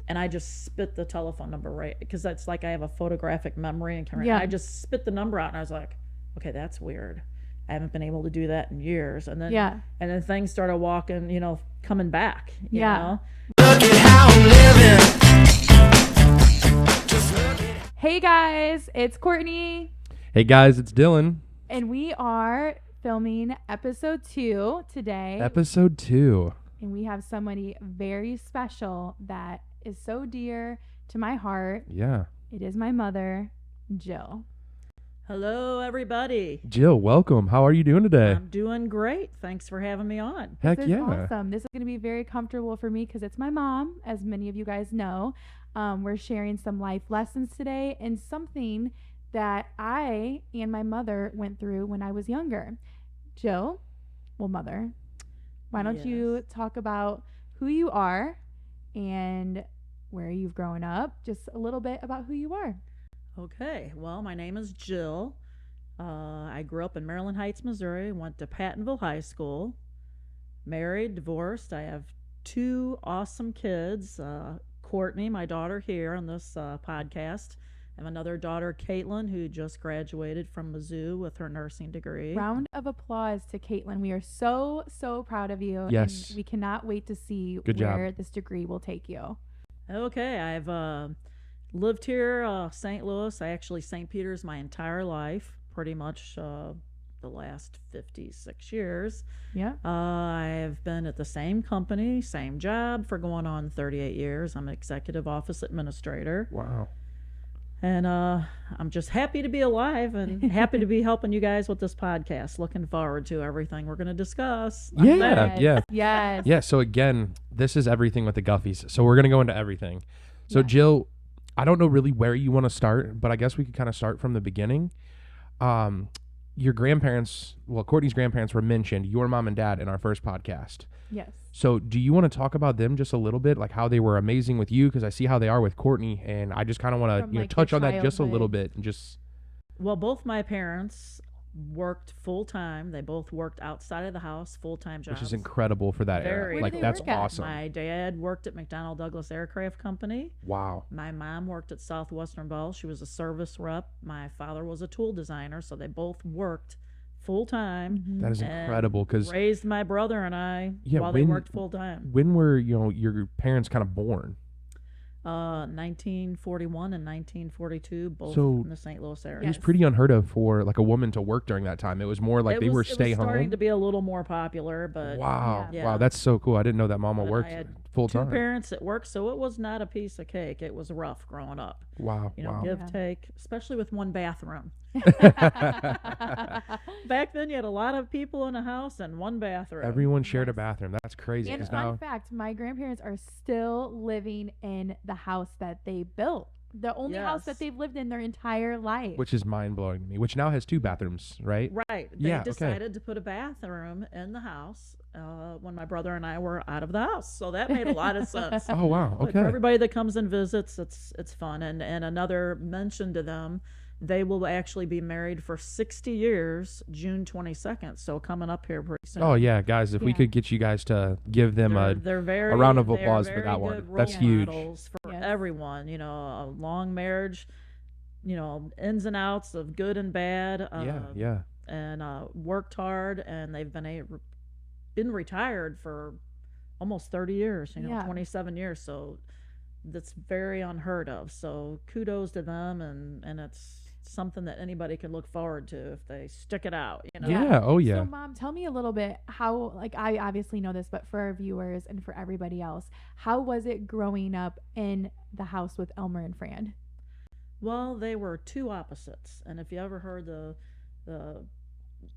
and I just spit the telephone number right, because that's like I have a photographic memory and camera. Yeah. And I just spit the number out, and I was like, okay, that's weird. I haven't been able to do that in years. And then Yeah. and then things started walking, coming back. You Yeah. know? Look at how I'm living. Just look at Hey guys, it's Courtney, Hey guys, it's Dylan. and we are filming episode 2 today. Episode 2. And we have somebody very special that is so dear to my heart. Yeah. It is my mother, Jill. Hello, everybody. Jill, welcome. How are you doing today? I'm doing great. Thanks for having me on. Heck This is yeah. awesome. This is going to be very comfortable for me because it's my mom, as many of you guys know. We're sharing some life lessons today and something that I and my mother went through when I was younger. Jill, mother, why don't you talk about who you are and where you've grown up? Just a little bit about who you are. Okay, well, my name is Jill. I grew up in Maryland Heights, Missouri, went to Pattonville High School, married, divorced. I have 2 awesome kids, Courtney, my daughter here on this podcast. I have another daughter, Caitlin, who just graduated from Mizzou with her nursing degree. Round of applause to Caitlin. We are so, so proud of you. Yes. And we cannot wait to see Good job. where this degree will take you. Okay, I've lived here, St. Louis, St. Peter's my entire life, pretty much the last 56 years. Yeah. I've been at the same company, same job for going on 38 years. I'm an executive office administrator. Wow. And I'm just happy to be alive and happy to be helping you guys with this podcast. Looking forward to everything we're going to discuss. Yeah, Yes. yeah. Yes. Yeah, so again, this is everything with the Guffies. So we're going to go into everything. So Yes. Jill, I don't know really where you want to start, but I guess we could kind of start from the beginning. Your grandparents, Courtney's grandparents were mentioned, your mom and dad, in our first podcast. Yes. So do you want to talk about them just a little bit, like how they were amazing with you? Because I see how they are with Courtney, and I just kind of want From, to like, touch your on that just a little childhood. bit and just. Well, both my parents worked full time. They both worked outside of the house, full-time jobs. Which is incredible for that Very era. Where Like, did they that's work at? awesome. My dad worked at McDonnell Douglas Aircraft Company. Wow. My mom worked at Southwestern Bell. She was a service rep. My father was a tool designer, so they both worked full time. That is incredible because Raised my brother and I while they worked full time. when were your parents kind of born? 1941 and 1942, both So, in the St. Louis area. It was pretty unheard of for like a woman to work during that time. It was more like they were stay It was starting home. to be a little more popular, but Wow. Yeah. Wow, that's so cool. I didn't know that mama But worked I had full 2 time. parents that worked, so it was not a piece of cake. It was rough growing up. Wow. Wow. Give, Yeah. take, especially with one bathroom. Back then, you had a lot of people in a house and one bathroom. Everyone shared a bathroom. That's crazy. And 'cause fun now, fact, my grandparents are still living in the house that they built. The only house that Yes. they've lived in their entire life. which is mind blowing to me. Which now has 2 bathrooms, right? Right. They Yeah, okay. decided to put a bathroom in the house when my brother and I were out of the house. So that made a lot of sense. Oh wow. But for Okay. everybody that comes and visits, it's fun. And another mention to them, they will actually be married for 60 years, June 22nd. So coming up here pretty soon. Oh yeah, guys. If we Yeah. could get you guys to give them They're very, round of they're applause for very that one. good That's role huge. models for Yes. everyone. A long marriage, ins and outs of good and bad. yeah. And worked hard, and they've been retired for almost 30 years. Yeah. 27 years. So that's very unheard of. So kudos to them, and it's something that anybody can look forward to if they stick it out. Yeah. Oh yeah. So, Mom, tell me a little bit how, like, I obviously know this, but for our viewers and for everybody else, how was it growing up in the house with Elmer and Fran? Well, they were 2 opposites, and if you ever heard the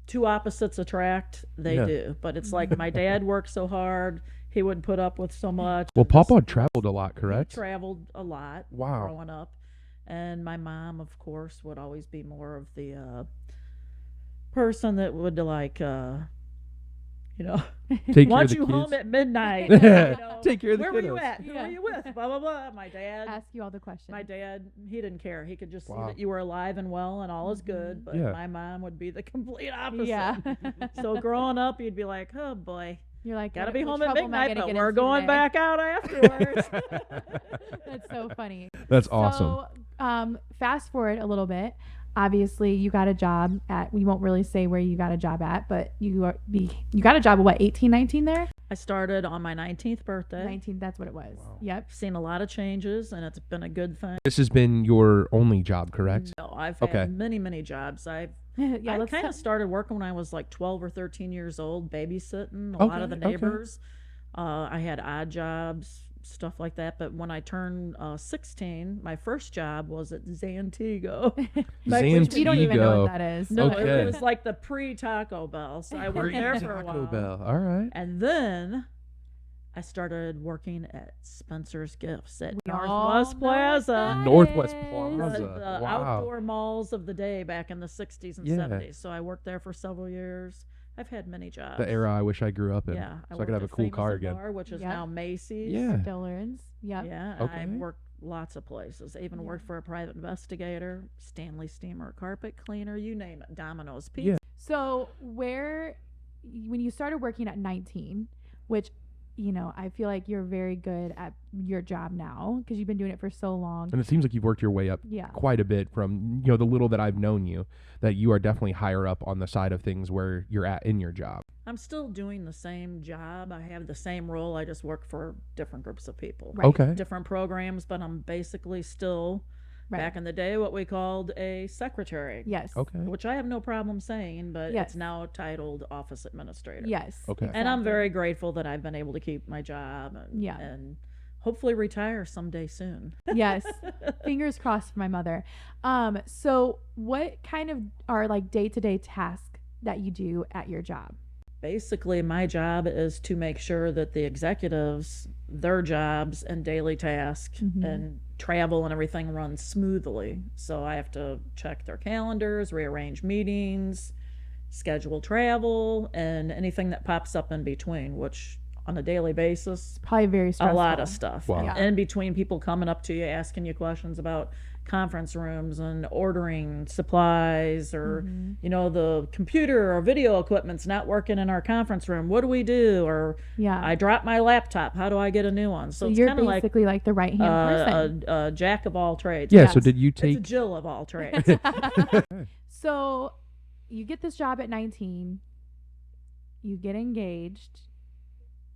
2 opposites attract, they Yeah. do. But it's like my dad worked so hard, he wouldn't put up with so much. Well, and this- Papa traveled a lot, He correct? traveled a lot Wow. growing up, and my mom, of course, would always be more of the person that would Take care want of the you home kids. at midnight. Take care of the Where were you kiddos. at? Who Yeah. were you with? Blah blah blah. My dad. Ask you all the questions. My dad, he didn't care. He could just see Wow. that you were alive and well and all is good. But Yeah. my mom would be the complete opposite. Yeah. So growing up, you'd be like, oh boy, You're like, Gotta "What- be what home at trouble am I midnight, gonna but get we're into going today?" back out afterwards. That's so funny. That's awesome. So, fast forward a little bit. Obviously, you got a job at. We won't really say where you got a job at, but you got a job at what, 18, 19 there? I started on my 19th birthday. 19. That's what it was. Yep. I've seen a lot of changes, and it's been a good thing. This has been your only job, correct? No, I've Okay. had many, many jobs. Yeah. I Let's kind ta- of started working when I was like 12 or 13 years old, babysitting a lot of the Okay, okay. neighbors. I had odd jobs, stuff like that. But when I turned 16, my first job was at Zantigo. Zantigo. You don't even know what that is. No, Okay. it was like the pre-Taco Bell. So I worked there for a Taco while. Bell. All right. And then I started working at Spencer's Gifts at We all Northwest know what Plaza. that Northwest is. Plaza. The Wow. outdoor malls of the day back in the 60s and Yeah. 70s. So I worked there for several years. I've had many jobs. The era I wish I grew up in. Yeah. So I could have a cool car again. Bar, which is Yep. now Macy's. Yeah. Dillard's. Yep. Yeah. Okay. I've worked lots of places. I even Yeah. worked for a private investigator, Stanley Steamer carpet cleaner, you name it, Domino's Yeah. Pizza. So when you started working at 19, which, I feel like you're very good at your job now because you've been doing it for so long. And it seems like you've worked your way up Yeah. quite a bit from, the little that I've known you, that you are definitely higher up on the side of things where you're at in your job. I'm still doing the same job. I have the same role. I just work for different groups of people. Right. Okay. Different programs, but I'm basically still Right. back in the day what we called a secretary. Yes. Okay. Which I have no problem saying, but Yes. it's now titled office administrator. Yes. Okay. And I'm exactly. very grateful that I've been able to keep my job Yeah. and hopefully retire someday soon. Yes. Fingers crossed for my mother. So what kind of are like day-to-day tasks that you do at your job? Basically, my job is to make sure that the executives, their jobs and daily tasks Mhm. and travel and everything runs smoothly. So I have to check their calendars, rearrange meetings, schedule travel, and anything that pops up in between, which on a daily basis, Probably very stressful. a lot of stuff. Wow. Yeah. In between people coming up to you, asking you questions about conference rooms and ordering supplies or, Mhm. the computer or video equipment's not working in our conference room. What do we do? Or Yeah. I dropped my laptop. How do I get a new one? So So it's you're kind of like basically like the right hand person. a jack of all trades. Yeah. So Yes. did you It's a take? Jill of all trades. So you get this job at 19, you get engaged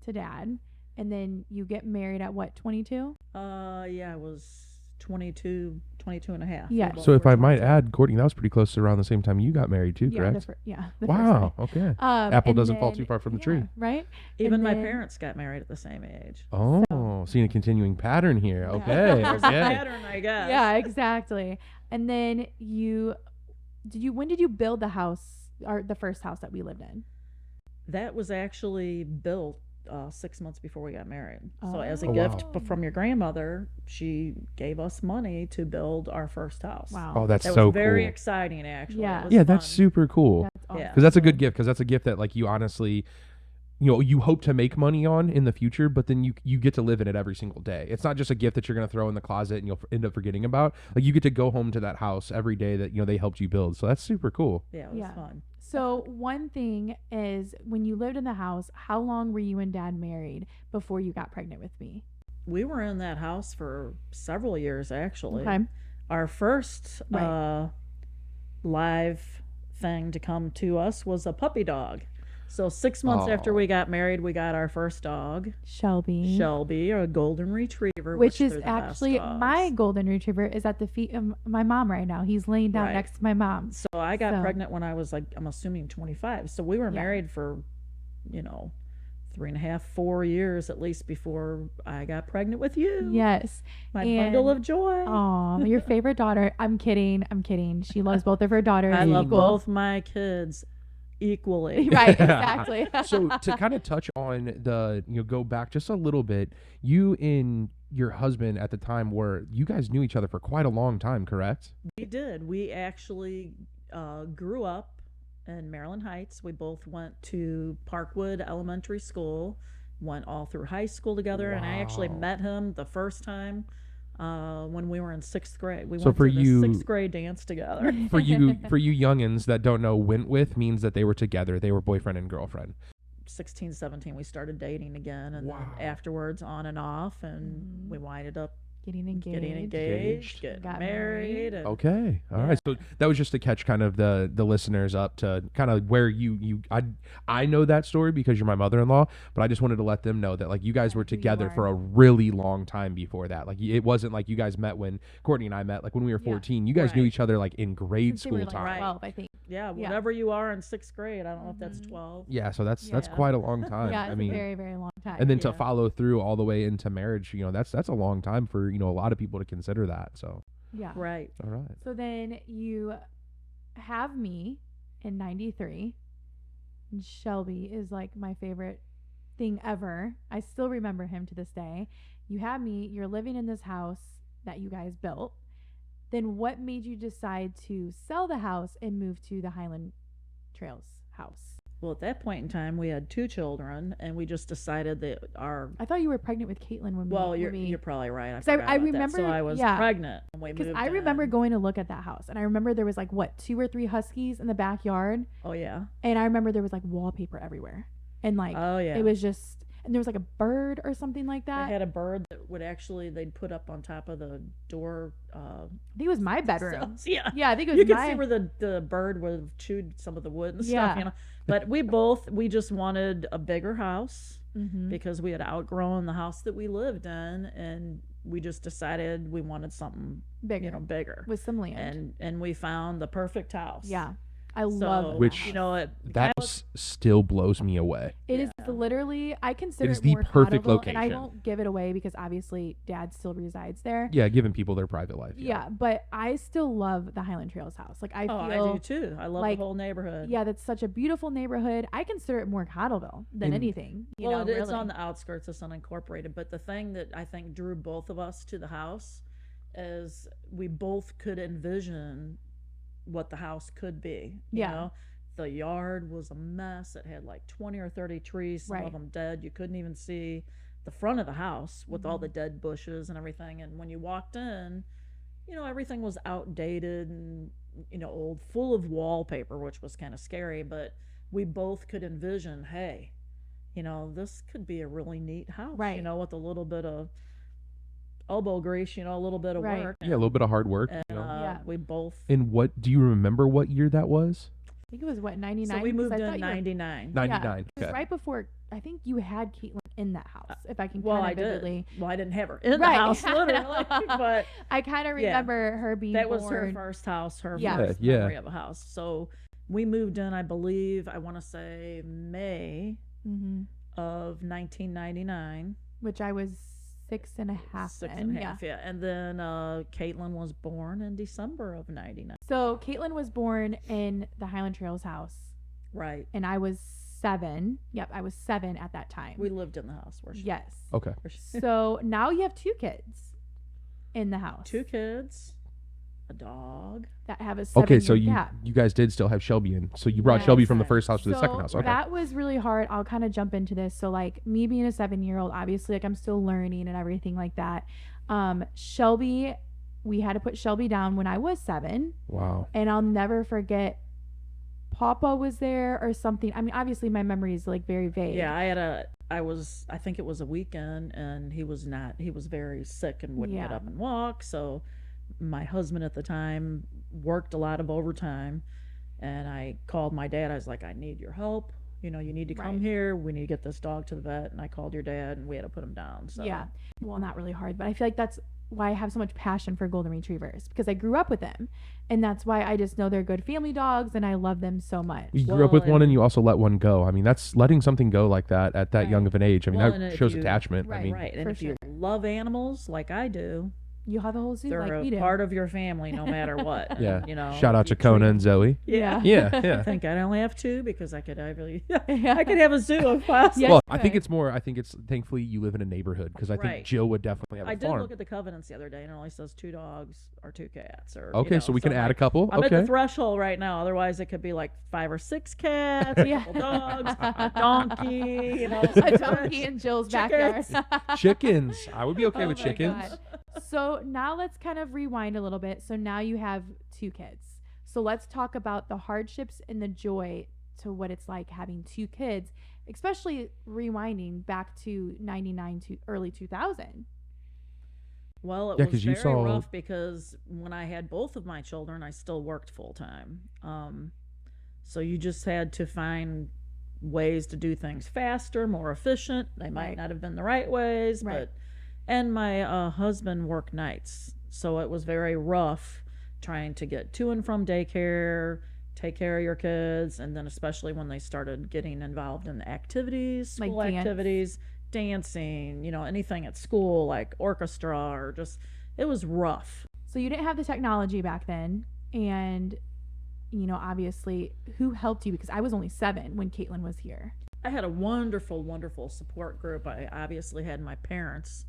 to dad, and then you get married at what, 22? Yeah, I was 22 and a half. Yeah. We both So if were I might 22. add, Courtney, that was pretty close to around the same time you got married too, Yeah, correct? the first Wow. time. Okay. Apple And doesn't fall then- too far from the yeah, tree. right? Even and my then- parents got married at the same age. Oh, seeing a continuing pattern here. Yeah. Okay. There's a Okay. pattern, I guess. Yeah, exactly. And then when did you build the house, or the first house that we lived in? That was actually built 6 months before we got married. So as a Oh. gift Wow. from your grandmother, she gave us money to build our first house. Wow. Oh, that's That so was very cool. exciting, actually. Yeah. It was Yeah, that's fun. super cool. That's awesome. Yeah. Because that's a good gift. Because that's a gift that like you honestly, you hope to make money on in the future, but then you get to live in it every single day. It's not just a gift that you're gonna throw in the closet and you'll end up forgetting about. Like you get to go home to that house every day that they helped you build. So that's super cool. Yeah, it was Yeah. fun. So one thing is, when you lived in the house, how long were you and dad married before you got pregnant with me? We were in that house for several years, actually. Okay. Our first Right. live thing to come to us was a puppy dog. So 6 months after we got married, we got our first dog, Shelby. Shelby, a golden retriever, Which is they're the best actually dogs. my golden retriever is at the feet of my mom right now. He's laying down Right. next to my mom. So I got So- pregnant when I was like, I'm assuming 25. So we were Yeah. married for, 3.5, 4 years at least before I got pregnant with you. Yes. My bundle and- of joy. Aw, your favorite daughter. I'm kidding. She loves both of her daughters. I love equal. both my kids equally. Right, exactly. So to kind of touch on the go back just a little bit, you and your husband at the time you guys knew each other for quite a long time, correct? We did. We actually grew up in Maryland Heights. We both went to Parkwood Elementary School, went all through high school together, and I actually Wow. met him the first time when we were in 6th grade. We So went for to the you- 6th grade dance together. For you youngins that don't know, went with means that they were together. They were boyfriend and girlfriend. 16, 17, we started dating again. And Wow. then afterwards, on and off. And we winded up Getting engaged. getting Got married. And Okay. All Yeah. right. So that was just to catch kind of the listeners up to kind of where I know that story because you're my mother-in-law, but I just wanted to let them know that like you guys were who you together are. for a really long time before that. Like it wasn't like you guys met when Courtney and I met, like when we were Yeah. 14. You guys knew Right. each other like in grade Since they school were like time. 12, I think. yeah, Yeah. whatever you are in 6th grade. I don't know if that's Mhm. 12. Yeah, so that's Yeah. quite a long time. Yeah, it's I mean, a very, very long time. and then to Yeah. follow through all the way into marriage, that's a long time for, a lot of people to consider that. So, yeah. Right. all right. So then you have me in 93. And Shelby is like my favorite thing ever. I still remember him to this day. You have me, you're living in this house that you guys built. Then what made you decide to sell the house and move to the Highland Trails house? Well, at that point in time, we had 2 children, and we just decided that our I thought you were pregnant with Caitlin when well, we. you're probably right. 'Cause I forgot about that. remember- So I was yeah. pregnant when we because moved. I remember in. going to look at that house, and I remember there was like 2 or 3 huskies in the backyard, Oh yeah. and I remember there was like wallpaper everywhere, and like Oh yeah. it was just, and there was like a bird or something like They that. had a bird that would actually they'd put up on top of the door. I think it was my bedroom. cells. Yeah. Yeah, I think it was You could my. see where the bird would have chewed some of the wood and Yeah. stuff, But we just wanted a bigger house Mhm. because we had outgrown the house that we lived in, and we just decided we wanted something bigger bigger. with some land. And we found the perfect house. Yeah, I So, love Which- that. That still blows me away. It is Yeah. literally, I consider is it the more perfect cottable, and I location. won't give it away because obviously Dad still resides there. Yeah, giving people their private life. Yeah, but I still love the Highland Trails house. Like I Oh, feel, I do too. I love like- the whole neighborhood. yeah, that's such a beautiful neighborhood. I consider it more Cottleville than And- anything. You Well, know, it's really. on the outskirts of unincorporated, but the thing that I think drew both of us to the house is we both could envision what the house could be. You Yeah. know? The yard was a mess. It had like 20 or 30 trees, some Right. of them dead. You couldn't even see the front of the house with all Mhm. the dead bushes and everything. And when you walked in, everything was outdated and, old, full of wallpaper, which was kind of scary. But we both could envision, hey, this could be a really neat house, Right. with a little bit of elbow grease, a little bit of Right. work. Yeah, a little bit of hard work. And Yeah. we both. And what do you remember? What year that was? I think it was 99. So we moved I in thought you were- 99. 99. It was Okay. right before. I think you had Caitlin in that house. If I can Well, kind I of did. vividly. Well, I didn't have her in the Right. house, literally, but I kind of Yeah. remember her being that was her born. first house, her Yeah. first Yeah. memory of a house. So we moved in, I believe, I want to say May hmm of 1999. Which I was 6.5 Six then. and a half, yeah. And then Caitlin was born in December of 99. So Caitlin was born in the Highland Trails house, Right. and I was 7. Yep, I was 7 at that time. We lived in the house where she, Yes. Okay. where she So now you have 2 kids in the house. 2 kids, a dog. that have a 7-year Okay, so gap. you guys did still have Shelby in. So you brought Yes. Shelby from the first house to the second So house. Okay. that was really hard. I'll kind of jump into this. So like me being a 7-year-old, obviously like I'm still learning and everything like that. Shelby, we had to put Shelby down when I was 7, Wow. and I'll never forget Papa was there or something. I mean, obviously my memory is like very vague. Yeah, I think it was a weekend, and he was very sick and wouldn't get Yeah. up and walk. So my husband at the time worked a lot of overtime, and I called my dad. I was like, I need your help. You need to come Right. here. We need to get this dog to the vet. And I called your dad, and we had to put him down. So Yeah. Well, not really hard, but I feel like that's why I have so much passion for golden retrievers, because I grew up with them, and that's why I just know they're good family dogs and I love them so much. You grew up with Well, one and- and you also let one go. I mean, that's letting something go like that at that Right. young of an age. I mean, Well, and that if shows you- attachment. I Right. mean, right. And For if you love animals like I do, You have a whole zoo they're like we a do. part of your family no matter what. yeah. And, Shout out if to you treat Kona them- and Zoe. Yeah. Yeah, I yeah. think I'd only have 2 because I could really Yeah. I could have a zoo if possible. Yes, Well, you I think could. it's more. I think it's thankfully you live in a neighborhood because I think Right. Jill would definitely have a I did farm. look at the covenants the other day, and it only says 2 dogs or 2 cats. Or Okay, so we can I'm add like, a couple. I'm at Okay. the threshold right now. Otherwise, it could be like 5 or 6 cats, a Yeah. couple dogs, a donkey, A donkey in Jill's backyard. Chickens. Chickens. I would be okay Oh with my chickens. God. So now let's kind of rewind a little bit. So now you have 2 kids. So let's talk about the hardships and the joy to what it's like having 2 kids. especially rewinding back to 99 to early 2000. Well, it Yeah, was 'cause you very saw- rough because when I had both of my children, I still worked full time. So you just had to find ways to do things faster, more efficient. They might Right. not have been the right ways, Right. but and my husband worked nights, so it was very rough trying to get to and from daycare, take care of your kids, and then especially when they started getting involved in activities, Like school dance. activities, dancing, anything at school like orchestra or just it was rough. So you didn't have the technology back then, and obviously, who helped you? Because I was only 7 when Caitlin was here. I had a wonderful, wonderful support group. I obviously had my parents,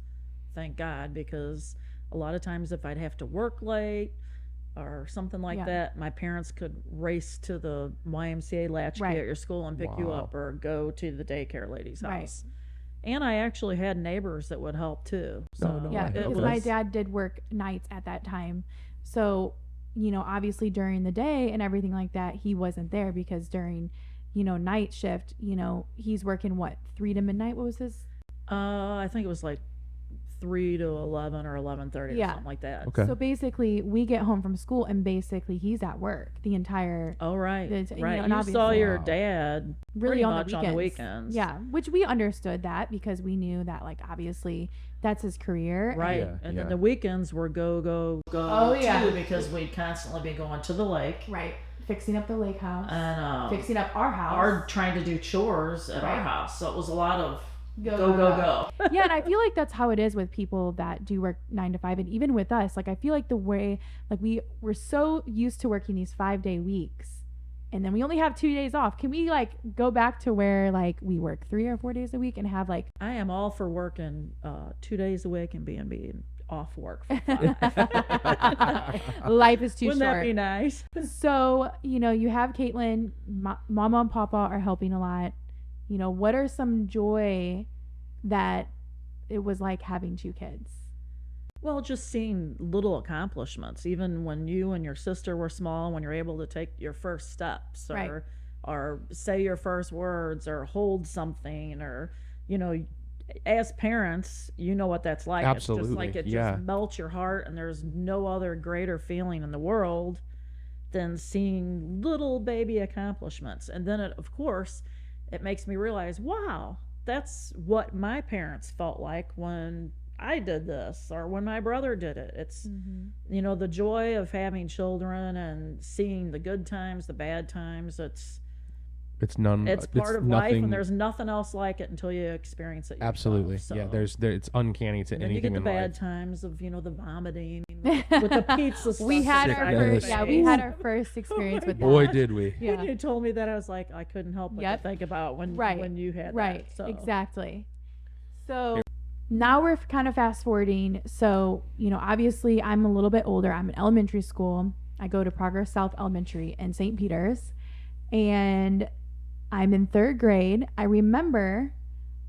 thank God, because a lot of times if I'd have to work late or something like Yeah. that, my parents could race to the YMCA latchkey Right. at your school and pick you Wow. up or go to the daycare lady's Right. house. And I actually had neighbors that would help too. So no Yeah, way. because it my was, dad did work nights at that time. So, obviously during the day and everything like that, he wasn't there because during, night shift, he's working what, 3 to midnight? What was his? I think it was like 3 to 11 or 11:30 or Yeah. something like that. Okay. So basically, we get home from school and basically he's at work the entire, Oh, right. and Right. and You saw obviously- your Wow. dad really pretty on much the on weekends. the weekends. Yeah, which we understood that because we knew that, like, obviously that's his career. and- Right. Yeah, and yeah. then the weekends were go, go, go. Oh, yeah. Too, because we'd constantly be going to the lake Right. Fixing up the lake house. and Fixing up our house. or trying to do chores at our Right. house. So it was a lot of Go, go, go, go. Yeah, and I feel like that's how it is with people that do work 9 to 5, and even with us. Like, I feel like the way, like, we're so used to working these 5-day weeks, and then we only have 2 days off. Can we, like, go back to where, like, we work 3 or 4 days a week and have, like, I am all for working 2 days a week and being off work for 5. life is too Wouldn't that short? be nice? So, you have Caitlin, Mama and Papa are helping a lot. What are some joy that it was like having 2 kids? Well, just seeing little accomplishments, even when you and your sister were small, when you're able to take your first steps Right. or say your first words or hold something or, as parents, you know what that's like. It's just like Absolutely, it yeah. just melts your heart, and there's no other greater feeling in the world than seeing little baby accomplishments. And then, of course, it makes me realize, wow, that's what my parents felt like when I did this or when my brother did it. It's, the joy of having children and seeing the good times, the bad times. It's part of life, and there's nothing else like it until you experience it yourself. Absolutely. So. Yeah, it's uncanny to And then you anything get the in bad life. times of, the vomiting with the pizza stuff. We had our Sickness. first, yeah, we had our first experience with that. Boy, did we. Yeah. When you told me that, I was like, I couldn't help but Yep. to think about when Right. when you had Right, that. So. exactly. So now we're kind of fast forwarding. So, obviously I'm a little bit older. I'm in elementary school. I go to Progress South Elementary in St. Peter's, and I'm in 3rd grade. I remember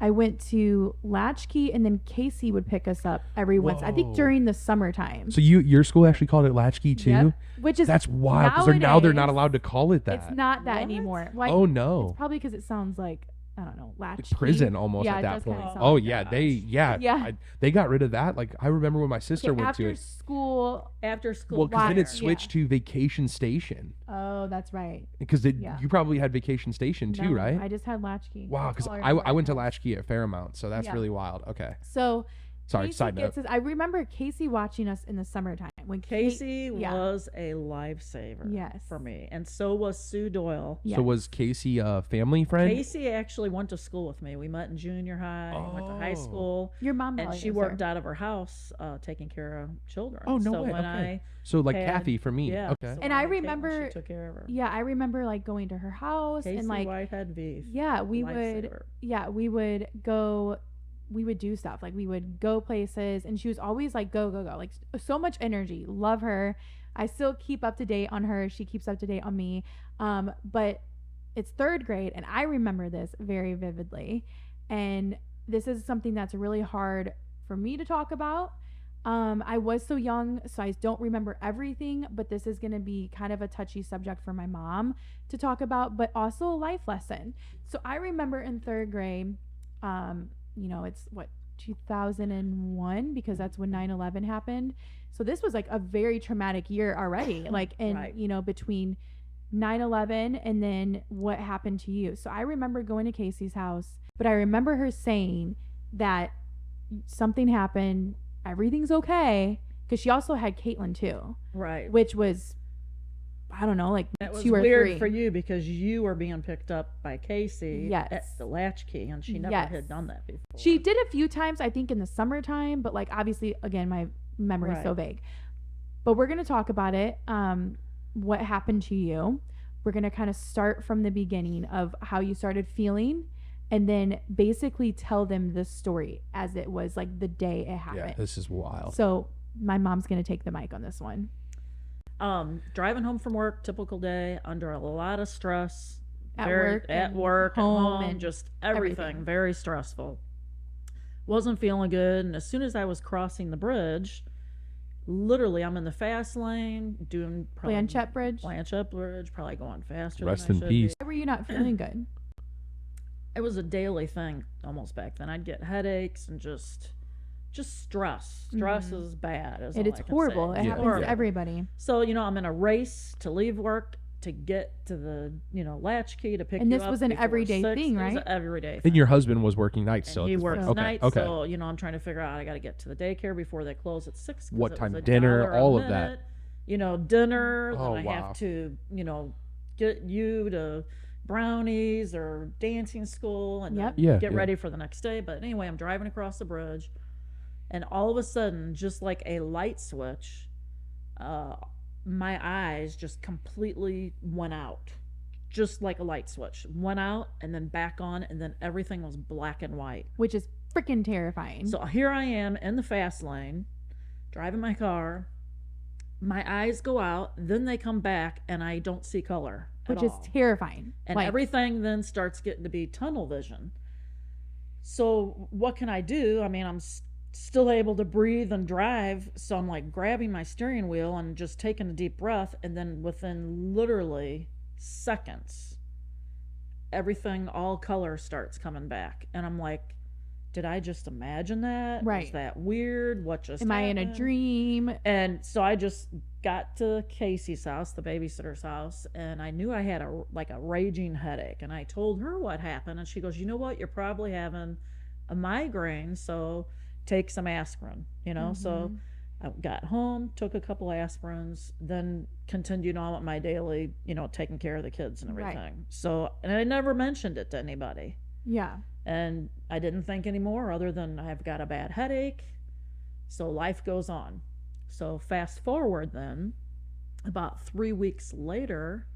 I went to Latchkey, and then Casey would pick us up every once, I think Whoa. during the summertime. So your school actually called it Latchkey too? Yep. Which is, That's wild because now they're not nowadays, allowed to call it that. it's not that What? anymore. Like, Oh no. It's probably because it sounds like, I don't know, latchkey. Prison almost Yeah, at it that does kinda point. sound Oh like yeah, that. Yeah. they got rid of that. Like I remember when my sister Okay, went to after it. school. After school. Well, because then Why? it switched to Vacation Station. Oh, that's right. Because Yeah. you probably had Vacation Station too, No, right? I just had latchkey. Wow, because That's all I went to remember. Latchkey at Fairmount, so that's Yeah. really wild. Okay, So sorry. Casey Side note. gets us, I remember Casey watching us in the summertime when Casey yeah. was a lifesaver Yes. for me, and so was Sue Doyle. Yes. So was Casey a family friend? Casey actually went to school with me. We met in junior high, went to high Oh. school, Your mom and probably she knows worked her. out of her house taking care of children. Oh, no so way, when okay. So like had- Kathy for me. yeah, Okay. so And when I had Caitlin, remember- she took care of her. Yeah, I remember like going to her house Casey and like Whitehead Beef. yeah, we would lifesaver. we would do stuff. Like we would go places, and she was always like go go go. Like so much energy. Love her. I still keep up to date on her. She keeps up to date on me. But it's 3rd grade, and I remember this very vividly. And this is something that's really hard for me to talk about. I was so young, so I don't remember everything, but this is going to be kind of a touchy subject for my mom to talk about, but also a life lesson. So I remember in third grade, it's what, 2001, because that's when 9/11 happened. So this was like a very traumatic year already, like, and, Right. between 9/11 and then what happened to you. So I remember going to Casey's house, but I remember her saying that something happened, everything's okay, because she also had Caitlin too, Right. which was, I don't know, like It was 2 or weird 3. for you because you were being picked up by Casey Yes. at the latchkey, and she never Yes. had done that before. She did a few times, I think, in the summertime, but like obviously, again, my memory is so Right. vague. But we're gonna talk about it. What happened to you? We're gonna kind of start from the beginning of how you started feeling, and then basically tell them the story as it was, like the day it happened. Yeah, this is wild. So my mom's gonna take the mic on this one. Driving home from work, typical day, under a lot of stress. At At and work, at home home, and just everything. everything. Very stressful. Wasn't feeling good, and as soon as I was crossing the bridge, literally, I'm in the fast lane, doing Blanchette Bridge. Blanchette Bridge, probably going faster Rest than I in should peace. Why were you not feeling good? It was a daily thing almost back then. I'd get headaches and just stress. Stress is bad. Is all It's I can horrible. say. It Yeah. happens Horrible. to everybody. So, I'm in a race to leave work to get to the, latchkey to pick And you this up was an before everyday 6. thing, It was right? an everyday And thing. your husband was working nights, And so he at this works point. nights, Okay. so I'm trying to figure out I got to get to the daycare before they close at 6. What it was time? a Dinner, dollar a all of that. minute. Dinner. Oh, then I wow. have to, get you to brownies or dancing school and Yep. then Yeah, get yeah. ready for the next day. But anyway, I'm driving across the bridge, and all of a sudden, just like a light switch, my eyes just completely went out. Just like a light switch. Went out and then back on, and then everything was black and white. Which is freaking terrifying. So here I am in the fast lane, driving my car. My eyes go out, then they come back, and I don't see color at which is all. terrifying. And Like, everything then starts getting to be tunnel vision. So what can I do? I mean, I'm still able to breathe and drive, so I'm like grabbing my steering wheel and just taking a deep breath, and then within literally seconds, everything, all color starts coming back, and I'm like, did I just imagine that? Right. Was that weird? What just am I in a happened? dream? And so I just got to Casey's house, the babysitter's house, and I knew I had a raging headache. And I told her what happened, and she goes, "You know what? You're probably having a migraine, so take some aspirin." So I got home, took a couple aspirins, then continued on with my daily, taking care of the kids and Right. everything. So, and I never mentioned it to anybody. Yeah. And I didn't think anymore other than I've got a bad headache. So life goes on. So fast forward then, about 3 weeks later,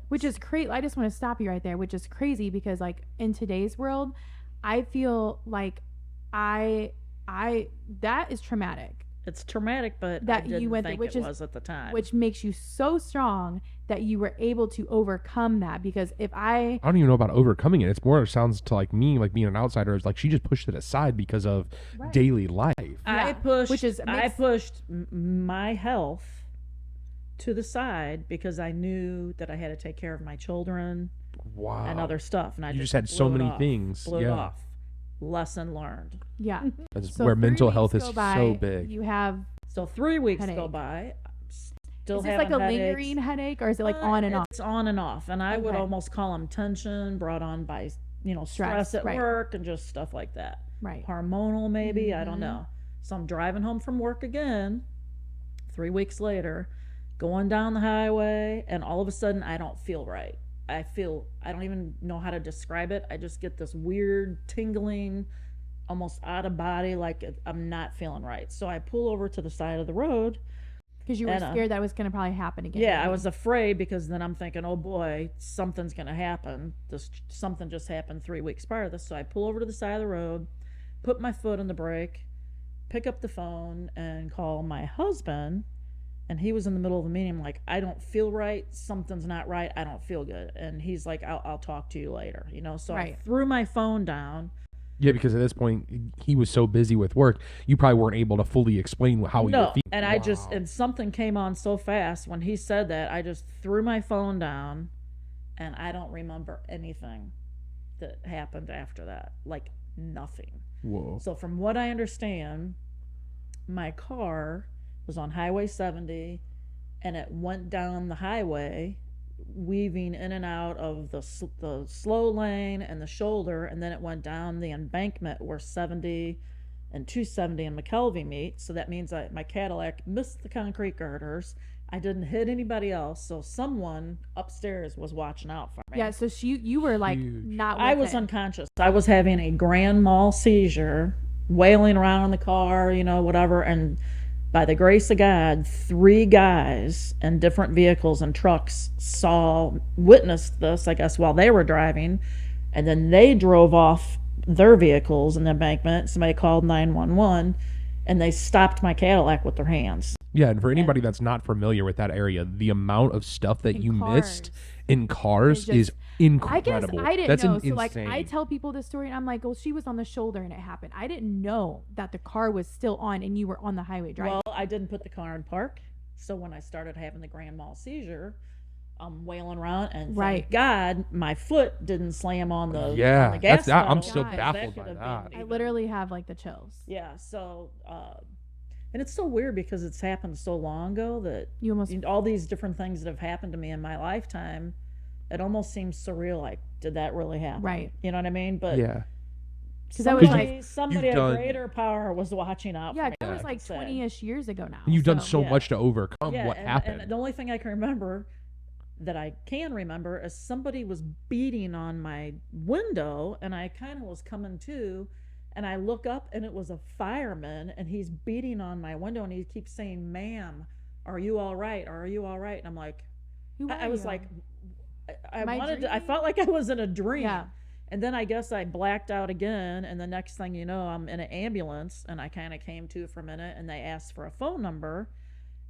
Which is crazy. I just want to stop you right there, which is crazy because like in today's world, I feel like that is traumatic. it's traumatic, but That I you didn't went through, think which it is- was at the time. Which makes you so strong that you were able to overcome that. Because if I I don't even know about overcoming it. It's more sounds to like me, like being an outsider, is like she just pushed it aside because of Right. daily life. I Yeah, pushed, which is- I makes- pushed my health to the side because I knew that I had to take care of my children Wow. and other stuff, and I You just had so blew it many off, things. Blew it Yeah. off. Lesson learned. yeah. That's So where 3 mental weeks health is go by, so big. You have So 3 weeks go Headache. by. I'm still is this having like a headaches. lingering headache or is it like on and off? It's on and off, and I would Okay. almost call them tension brought on by stress Stress, at right. work and just stuff like that. Right. Hormonal, maybe, I don't Mhm. know. So I'm driving home from work again, 3 weeks later, going down the highway, and all of a sudden I don't feel right. I don't even know how to describe it. I just get this weird tingling, almost out of body, like I'm not feeling right. So I pull over to the side of the road. Because you were And, scared that was going to probably happen again. Yeah, I maybe. was afraid because then I'm thinking, oh boy, something's gonna happen. Something just happened 3 weeks prior to this. So I pull over to the side of the road, put my foot on the brake, pick up the phone, and call my husband. And he was in the middle of a meeting. I'm like, I don't feel right. Something's not right. I don't feel good. And he's like, I'll talk to you later. So I Right. threw my phone down, Yeah, because at this point he was so busy with work, you probably weren't able to fully explain how you were No, feeling. and I just and something came on so fast when he said that I just threw my phone down, and I don't remember anything that happened after that. Like nothing. Whoa. So from what I understand, my car was on Highway 70, and it went down the highway, weaving in and out of the slow lane and the shoulder, and then it went down the embankment where 70 and 270 and McKelvey meet. So that means my Cadillac missed the concrete girders. I didn't hit anybody else, so someone upstairs was watching out for me. Yeah, so you were like Huge. not with I was it. unconscious. I was having a grand mal seizure, wailing around in the car, whatever. And by the grace of God, 3 guys in different vehicles and trucks witnessed this, I guess, while they were driving. And then they drove off their vehicles in the embankment. Somebody called 911, and they stopped my Cadillac with their hands. Yeah, and for anybody that's not familiar with that area, the amount of stuff that In you cars. missed in cars It's is just- incredible. I guess I didn't That's know. insane. So like I tell people this story and I'm like, well, she was on the shoulder and it happened. I didn't know that the car was still on and you were on the highway driving. Well, I didn't put the car in park. So when I started having the grand mal seizure, I'm wailing around, and Right. thank God my foot didn't slam on the Yeah, on the gas that's- I'm pedal, still because baffled could by have that. been I even- literally have like the chills. Yeah, so and it's so weird because it's happened so long ago that You almost all these different things that have happened to me in my lifetime, it almost seems surreal. Like, did that really happen? Right. You know what I mean? But Yeah. because that was somebody you've at done- greater power was watching out yeah, for me. that I was could like say. 20-ish years ago now. And you've done so Yeah. much to overcome Yeah, what happened. And the only thing I can remember that I can remember is somebody was beating on my window, and I kind of was coming to, and I look up, and it was a fireman, and he's beating on my window, and he keeps saying, "Ma'am, are you all right? Are you all right?" And I'm like, Who I are was you? like, I Am I wanted to, I dreaming? felt like I was in a dream. Yeah. And then I guess I blacked out again, and the next thing you know, I'm in an ambulance, and I kind of came to for a minute, and they asked for a phone number,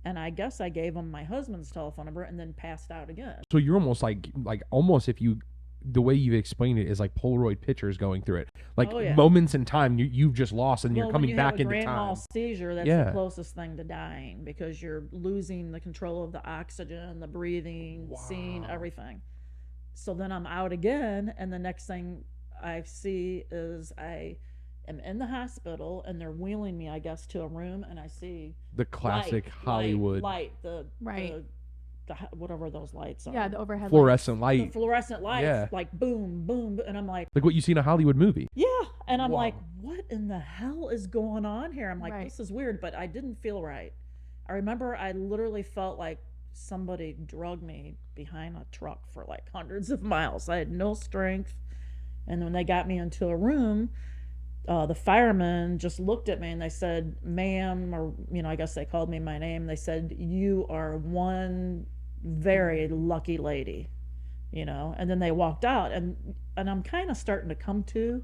and I guess I gave them my husband's telephone number, and then passed out again. So you're almost like almost if you the way you explain it is like Polaroid pictures going through it. Like Oh, yeah. moments in time you've just lost and you're Well, coming when you back have a into grand time. mal seizure, that's Yeah. the closest thing to dying, because you're losing the control of the oxygen, the breathing, seeing Wow. everything. So then I'm out again, and the next thing I see is I am in the hospital, and they're wheeling me, I guess, to a room, and I see The classic Hollywood light, the Right. whatever those lights are. Yeah, the overhead fluorescent the light. fluorescent lights, Yeah. like boom, boom, and I'm like, Like what you see in a Hollywood movie. yeah, and I'm Wow. like, what in the hell is going on here? I'm like, Right. this is weird, but I didn't feel right. I remember I literally felt like somebody drugged me behind a truck for like hundreds of miles. I had no strength, and when they got me into a room, the firemen just looked at me and they said, "Ma'am," or I guess they called me my name. They said, "You are one very lucky lady," and then they walked out, and I'm kind of starting to come to,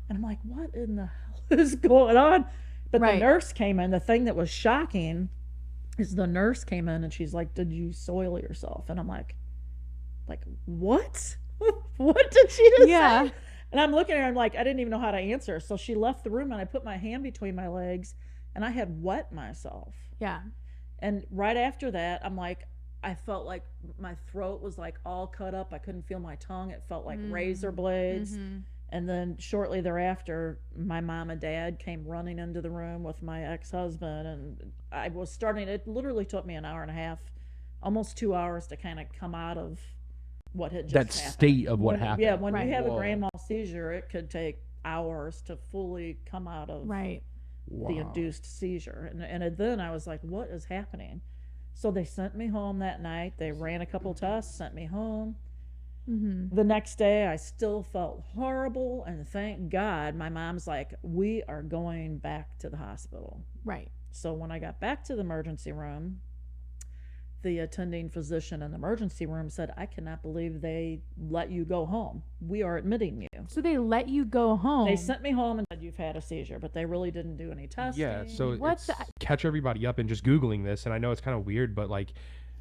and I'm like, what in the hell is going on? But Right. the nurse came in. The thing that was shocking is the nurse came in, and she's like, "Did you soil yourself?" And I'm like, what? What did she just Yeah. say? And I'm looking at her, I'm like, I didn't even know how to answer. So she left the room, and I put my hand between my legs, and I had wet myself. Yeah. And right after that, I'm like, I felt like my throat was like all cut up. I couldn't feel my tongue. It felt like razor blades. Mhm. And then shortly thereafter, my mom and dad came running into the room with my ex-husband, and I was starting. It literally took me an hour and a half, almost 2 hours, to kind of come out of what had just That happened. state of what When- happened. Yeah, when Right. you have Whoa. a grand mal seizure, it could take hours to fully come out of Right. the Wow. induced seizure. And then I was like, what is happening? So they sent me home that night. They ran a couple tests, sent me home. Mhm. The next day, I still felt horrible, and thank God my mom's like, we are going back to the hospital. Right. So when I got back to the emergency room, the attending physician in the emergency room said, I cannot believe they let you go home. We are admitting you. So they let you go home. They sent me home and said, you've had a seizure, but they really didn't do any testing. Yeah, so What it's, the- catch everybody up and just Googling this, and I know it's kind of weird, but like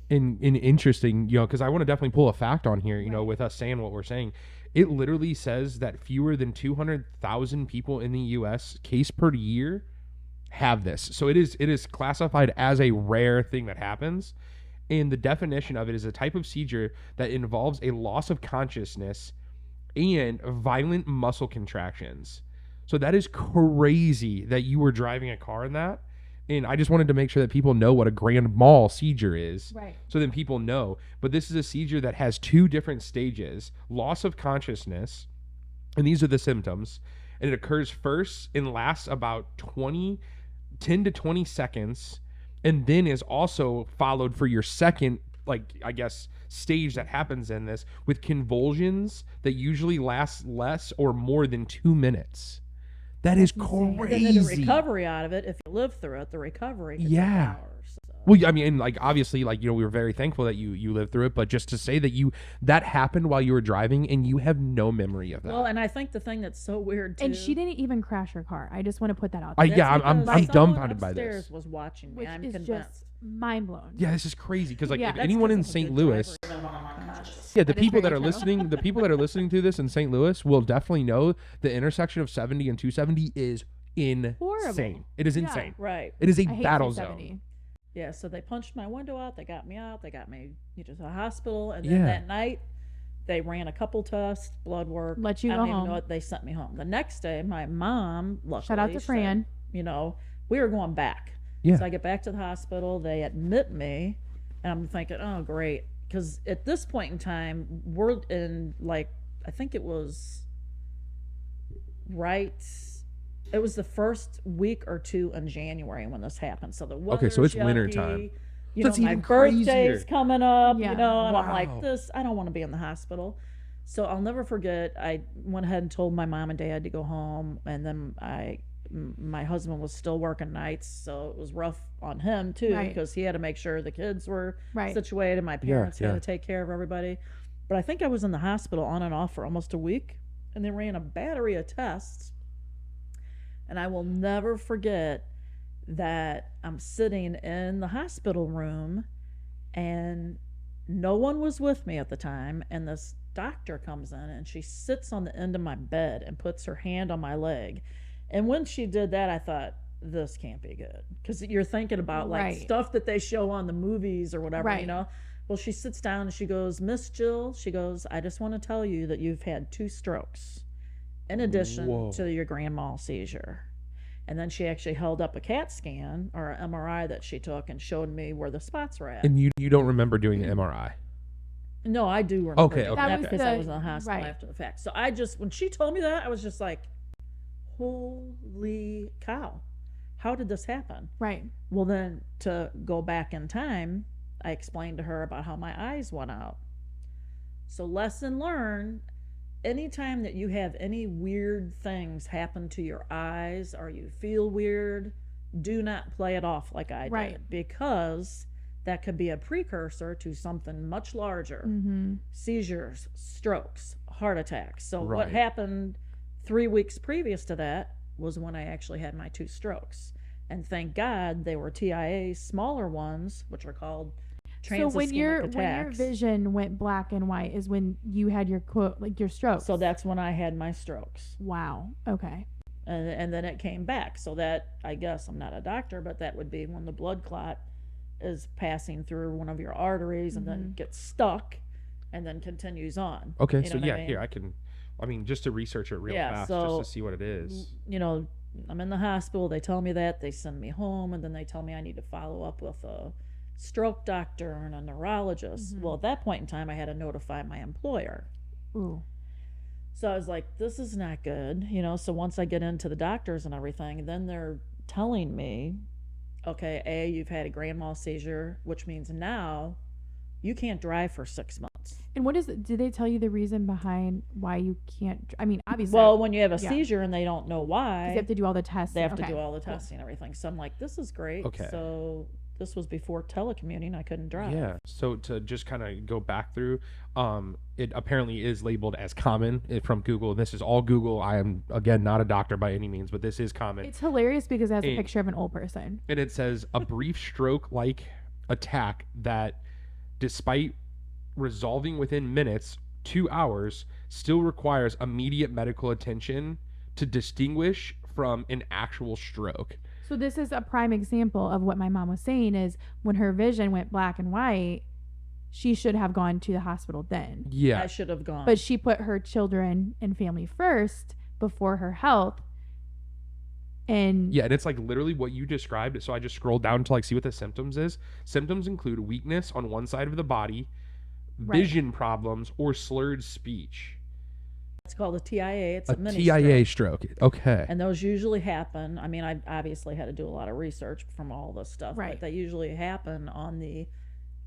in interesting, because I want to definitely pull a fact on here, with us saying what we're saying. it literally says that fewer than 200,000 people in the US case per year have this. So it is classified as a rare thing that happens. And the definition of it is a type of seizure that involves a loss of consciousness and violent muscle contractions. So that is crazy that you were driving a car in that. And I just wanted to make sure that people know what a grand mal seizure is. Right. So then people know. But this is a seizure that has 2 different stages: loss of consciousness, and these are the symptoms. And it occurs first and lasts about 10 to 20 seconds, and then is also followed for your second, like, I guess, stage that happens in this with convulsions that usually last less or more than 2 minutes. That is That's insane. And then the crazy. recovery out of it, if you live through it, the recovery could take Yeah. hours. So. Well, I mean, and like obviously, like, we were very thankful that you lived through it, but just to say that that happened while you were driving and you have no memory of that. Well, and I think the thing that's so weird too. And she didn't even crash her car. I just want to put that out I- there. yeah, that's I'm because dumbfounded someone by this. upstairs was watching me. Which I'm is convinced. just mind blown. Yeah, this is crazy because like Yeah. if That's anyone 'cause in I'm a St. good Louis, driver, even when I'm unconscious. yeah, the That is people that very are true. listening, the people that are listening to this in St. Louis will definitely know the intersection of 70 and 270 is Horrible. insane. It is Yeah. insane. Right. It is a I hate battle 270. zone. Yeah. So they punched my window out. They got me out. They got me to the hospital. And then Yeah. that night, they ran a couple tests, blood work. Let you I go don't even home. know what they sent me home. The next day, my mom, luckily, Shout out to said, Fran. we were going back. Yeah. So I get back to the hospital. They admit me, and I'm thinking, oh, great. Because at this point in time, we're in, like, I think it was it was the first week or two in January when this happened. So the weather's so it's yucky, winter time. That's my even birthday's crazier. coming up, Yeah. and I'm Wow. like, I don't want to be in the hospital. So I'll never forget, I went ahead and told my mom and dad to go home, and then my husband was still working nights, so it was rough on him too, Right. because he had to make sure the kids were Right. situated. My parents yeah. had to take care of everybody. But I think I was in the hospital on and off for almost a week, and they ran a battery of tests. And I will never forget that I'm sitting in the hospital room, and no one was with me at the time, and this doctor comes in, and she sits on the end of my bed and puts her hand on my leg. And when she did that, I thought, this can't be good, because you're thinking about like Right. stuff that they show on the movies or whatever, Right. Well, she sits down and she goes, Miss Jill, she goes, I just want to tell you that you've had 2 strokes in addition Whoa. to your grand mal seizure. And then she actually held up a CAT scan or an MRI that she took and showed me where the spots were at. And you don't remember doing the MRI. No, I do remember Okay, doing okay. that That was because I the- was in the hospital right. after the fact. So when she told me that, I was just like, holy cow, how did this happen? Right. Well, then to go back in time, I explained to her about how my eyes went out. So lesson learned, anytime that you have any weird things happen to your eyes or you feel weird, do not play it off like I Right. did, because that could be a precursor to something much larger. Mm-hmm. Seizures, strokes, heart attacks. So Right. what happened 3 weeks previous to that was when I actually had my 2 strokes. And thank God they were TIA, smaller ones, which are called So when your attacks. vision went black and white is when you had your your stroke. So that's when I had my strokes. Wow. Okay. And then it came back. So that, I guess, I'm not a doctor, but that would be when the blood clot is passing through one of your arteries and then gets stuck and then continues on. Okay, You know so what I yeah, mean? here I mean, just to research it real Yeah, fast, so- just to see what it is. I'm in the hospital. They tell me that. They send me home, and then they tell me I need to follow up with a stroke doctor and a neurologist. Well, at that point in time, I had to notify my employer. Ooh. So I was like, this is not good. So once I get into the doctors and everything, then they're telling me, okay, you've had a grand mal seizure, which means now you can't drive for 6 months. And what is it? Did they tell you the reason behind why you can't? I mean, obviously, Well, when you have a yeah. seizure and they don't know 'cause why, they have to do all the tests. they have to Okay. do all the Cool. testing and everything. So I'm like, this is great. Okay. So this was before telecommuting. I couldn't drive. Yeah. So to just kind of go back through, it apparently is labeled as common from Google. This is all Google. I am again not a doctor by any means, but this is common. It's hilarious because it has a And- picture of an old person. And it says a brief stroke-like attack that, despite resolving within minutes, 2 hours, still requires immediate medical attention to distinguish from an actual stroke. So this is a prime example of what my mom was saying is when her vision went black and white, she should have gone to the hospital then. Yeah. I should have gone. But she put her children and family first before her health. And Yeah, and it's like literally what you described. So I just scrolled down to like see what the symptoms is. Symptoms include weakness on one side of the body, Right. vision problems, or slurred speech. it's called a TIA. It's A a mini TIA stroke. stroke. Okay. And those usually happen. I mean, I obviously had to do a lot of research from all this stuff, Right. but they usually happen on the,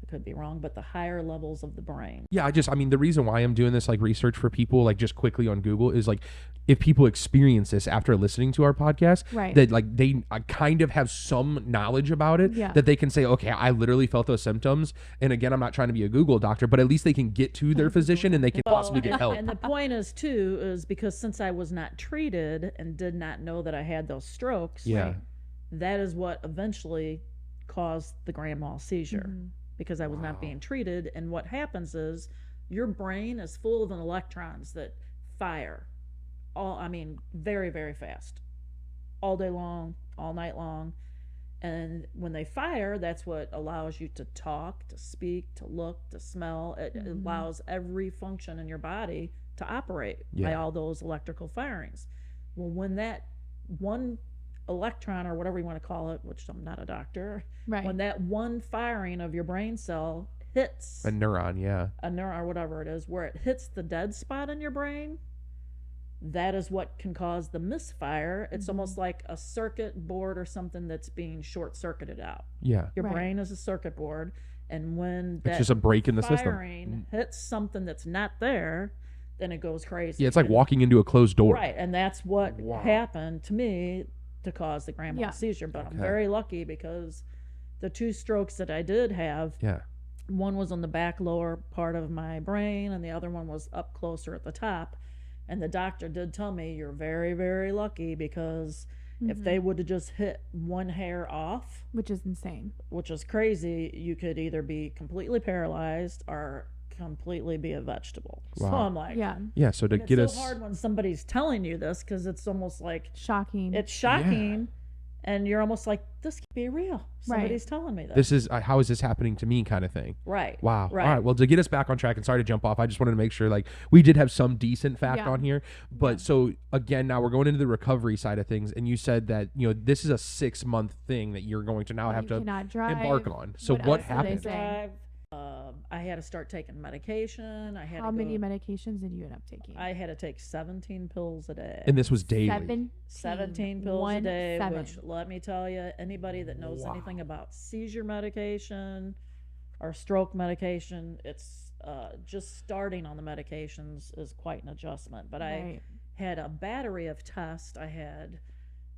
I could be wrong, but the higher levels of the brain. Yeah, I mean, the reason why I'm doing this like research for people, like just quickly on Google, is like if people experience this after listening to our podcast, Right. that like they kind of have some knowledge about it, Yeah. that they can say, okay, I literally felt those symptoms. And again, I'm not trying to be a Google doctor, but at least they can get to their physician and they can possibly get help. And the point is too, is because since I was not treated and did not know that I had those strokes, Yeah. that is what eventually caused the grand mal seizure. Mhm. Because I was not being treated. And what happens is your brain is full of electrons that fire very, very fast, all day long, all night long. And when they fire, that's what allows you to talk, to speak, to look, to smell. It allows every function in your body to operate by Yeah. all those electrical firings. Well, when that one electron, or whatever you want to call it, which I'm not a doctor, Right. when that one firing of your brain cell hits A neuron, yeah. a neuron or whatever it is, where it hits the dead spot in your brain, that is what can cause the misfire. It's almost like a circuit board or something that's being short circuited out. Yeah. Your Right. brain is a circuit board, and when It's that just a break in the system. firing hits something that's not there, then it goes crazy. Yeah, it's like And- walking into a closed door. Right, and that's what Wow. happened to me to cause the grand mal Yeah. seizure. But I'm Okay. very lucky because the two strokes that I did have, Yeah. one was on the back lower part of my brain, and the other one was up closer at the top. And the doctor did tell me, you're very, very lucky, because if they would have just hit one hair off, Which is insane. which is crazy, you could either be completely paralyzed or completely be a vegetable. So Wow. I'm like, Yeah. Yeah. So to and get it's us. so hard when somebody's telling you this, because it's almost like Shocking. it's shocking, and you're almost like, this can't be real. Somebody's telling me this. This is how is this happening to me kind of thing. Right. Wow. Right. All right. Well, to get us back on track, and sorry to jump off, I just wanted to make sure like we did have some decent fact Yeah. on here. But so again, now we're going into the recovery side of things, and you said that this is a 6-month thing that you're going to now have you to cannot drive. embark on. So What what else did they happened? say? Drive. I had to start taking medication. I had How to many go, medications did you end up taking? I had to take 17 pills a day. And this was daily. 17 pills a 1 day, 7. which, let me tell you, anybody that knows anything about seizure medication or stroke medication, it's just starting on the medications is quite an adjustment. But I Right. had a battery of tests. I had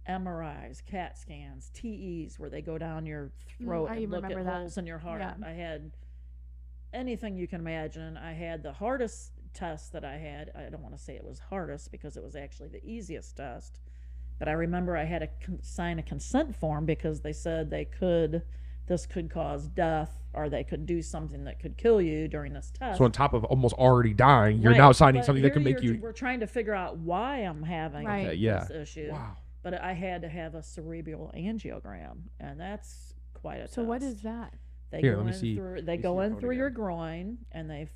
MRIs, CAT scans, TEs, where they go down your throat I and look at remember that. holes in your heart. Yeah. I had anything you can imagine. I had the hardest test that I had. I don't want to say it was hardest because it was actually the easiest test. But I remember I had to sign a consent form because they said this could cause death, or they could do something that could kill you during this test. So on top of almost already dying, you're Right, now signing but something that here can make you. we're trying to figure out why I'm having Right. Okay, yeah. this issue. Wow. But I had to have a cerebral angiogram, and that's quite a So test. what is that? They Here, go let me in see. through. They Let me go see your in phone through your again. groin, and they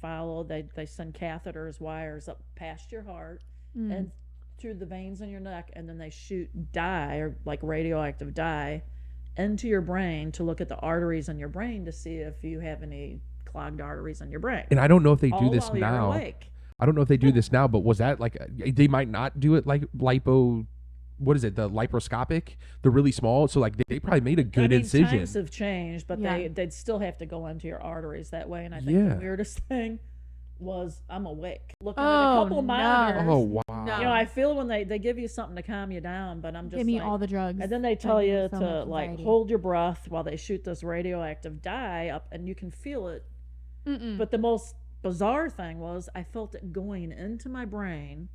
send catheters, wires up past your heart Mm. and through the veins in your neck, and then they shoot dye, or like radioactive dye, into your brain to look at the arteries in your brain to see if you have any clogged arteries in your brain. And I don't know if they do All this while you're now. awake. I don't know if they do this now, but was that like they might not do it like lipo? What is it? The liposcopic, the really small. So like they probably made a good I mean, incision. times have changed, but Yeah. they'd still have to go into your arteries that way. And I think Yeah. the weirdest thing was I'm awake, looking Oh, at a couple of no. monitors. Oh wow. No. You know, I feel when they give you something to calm you down, but I'm just Give me like, all the drugs. and then they tell I you get so to much like anxiety. hold your breath while they shoot this radioactive dye up, and you can feel it. Mm-mm. But the most bizarre thing was I felt it going into my brain,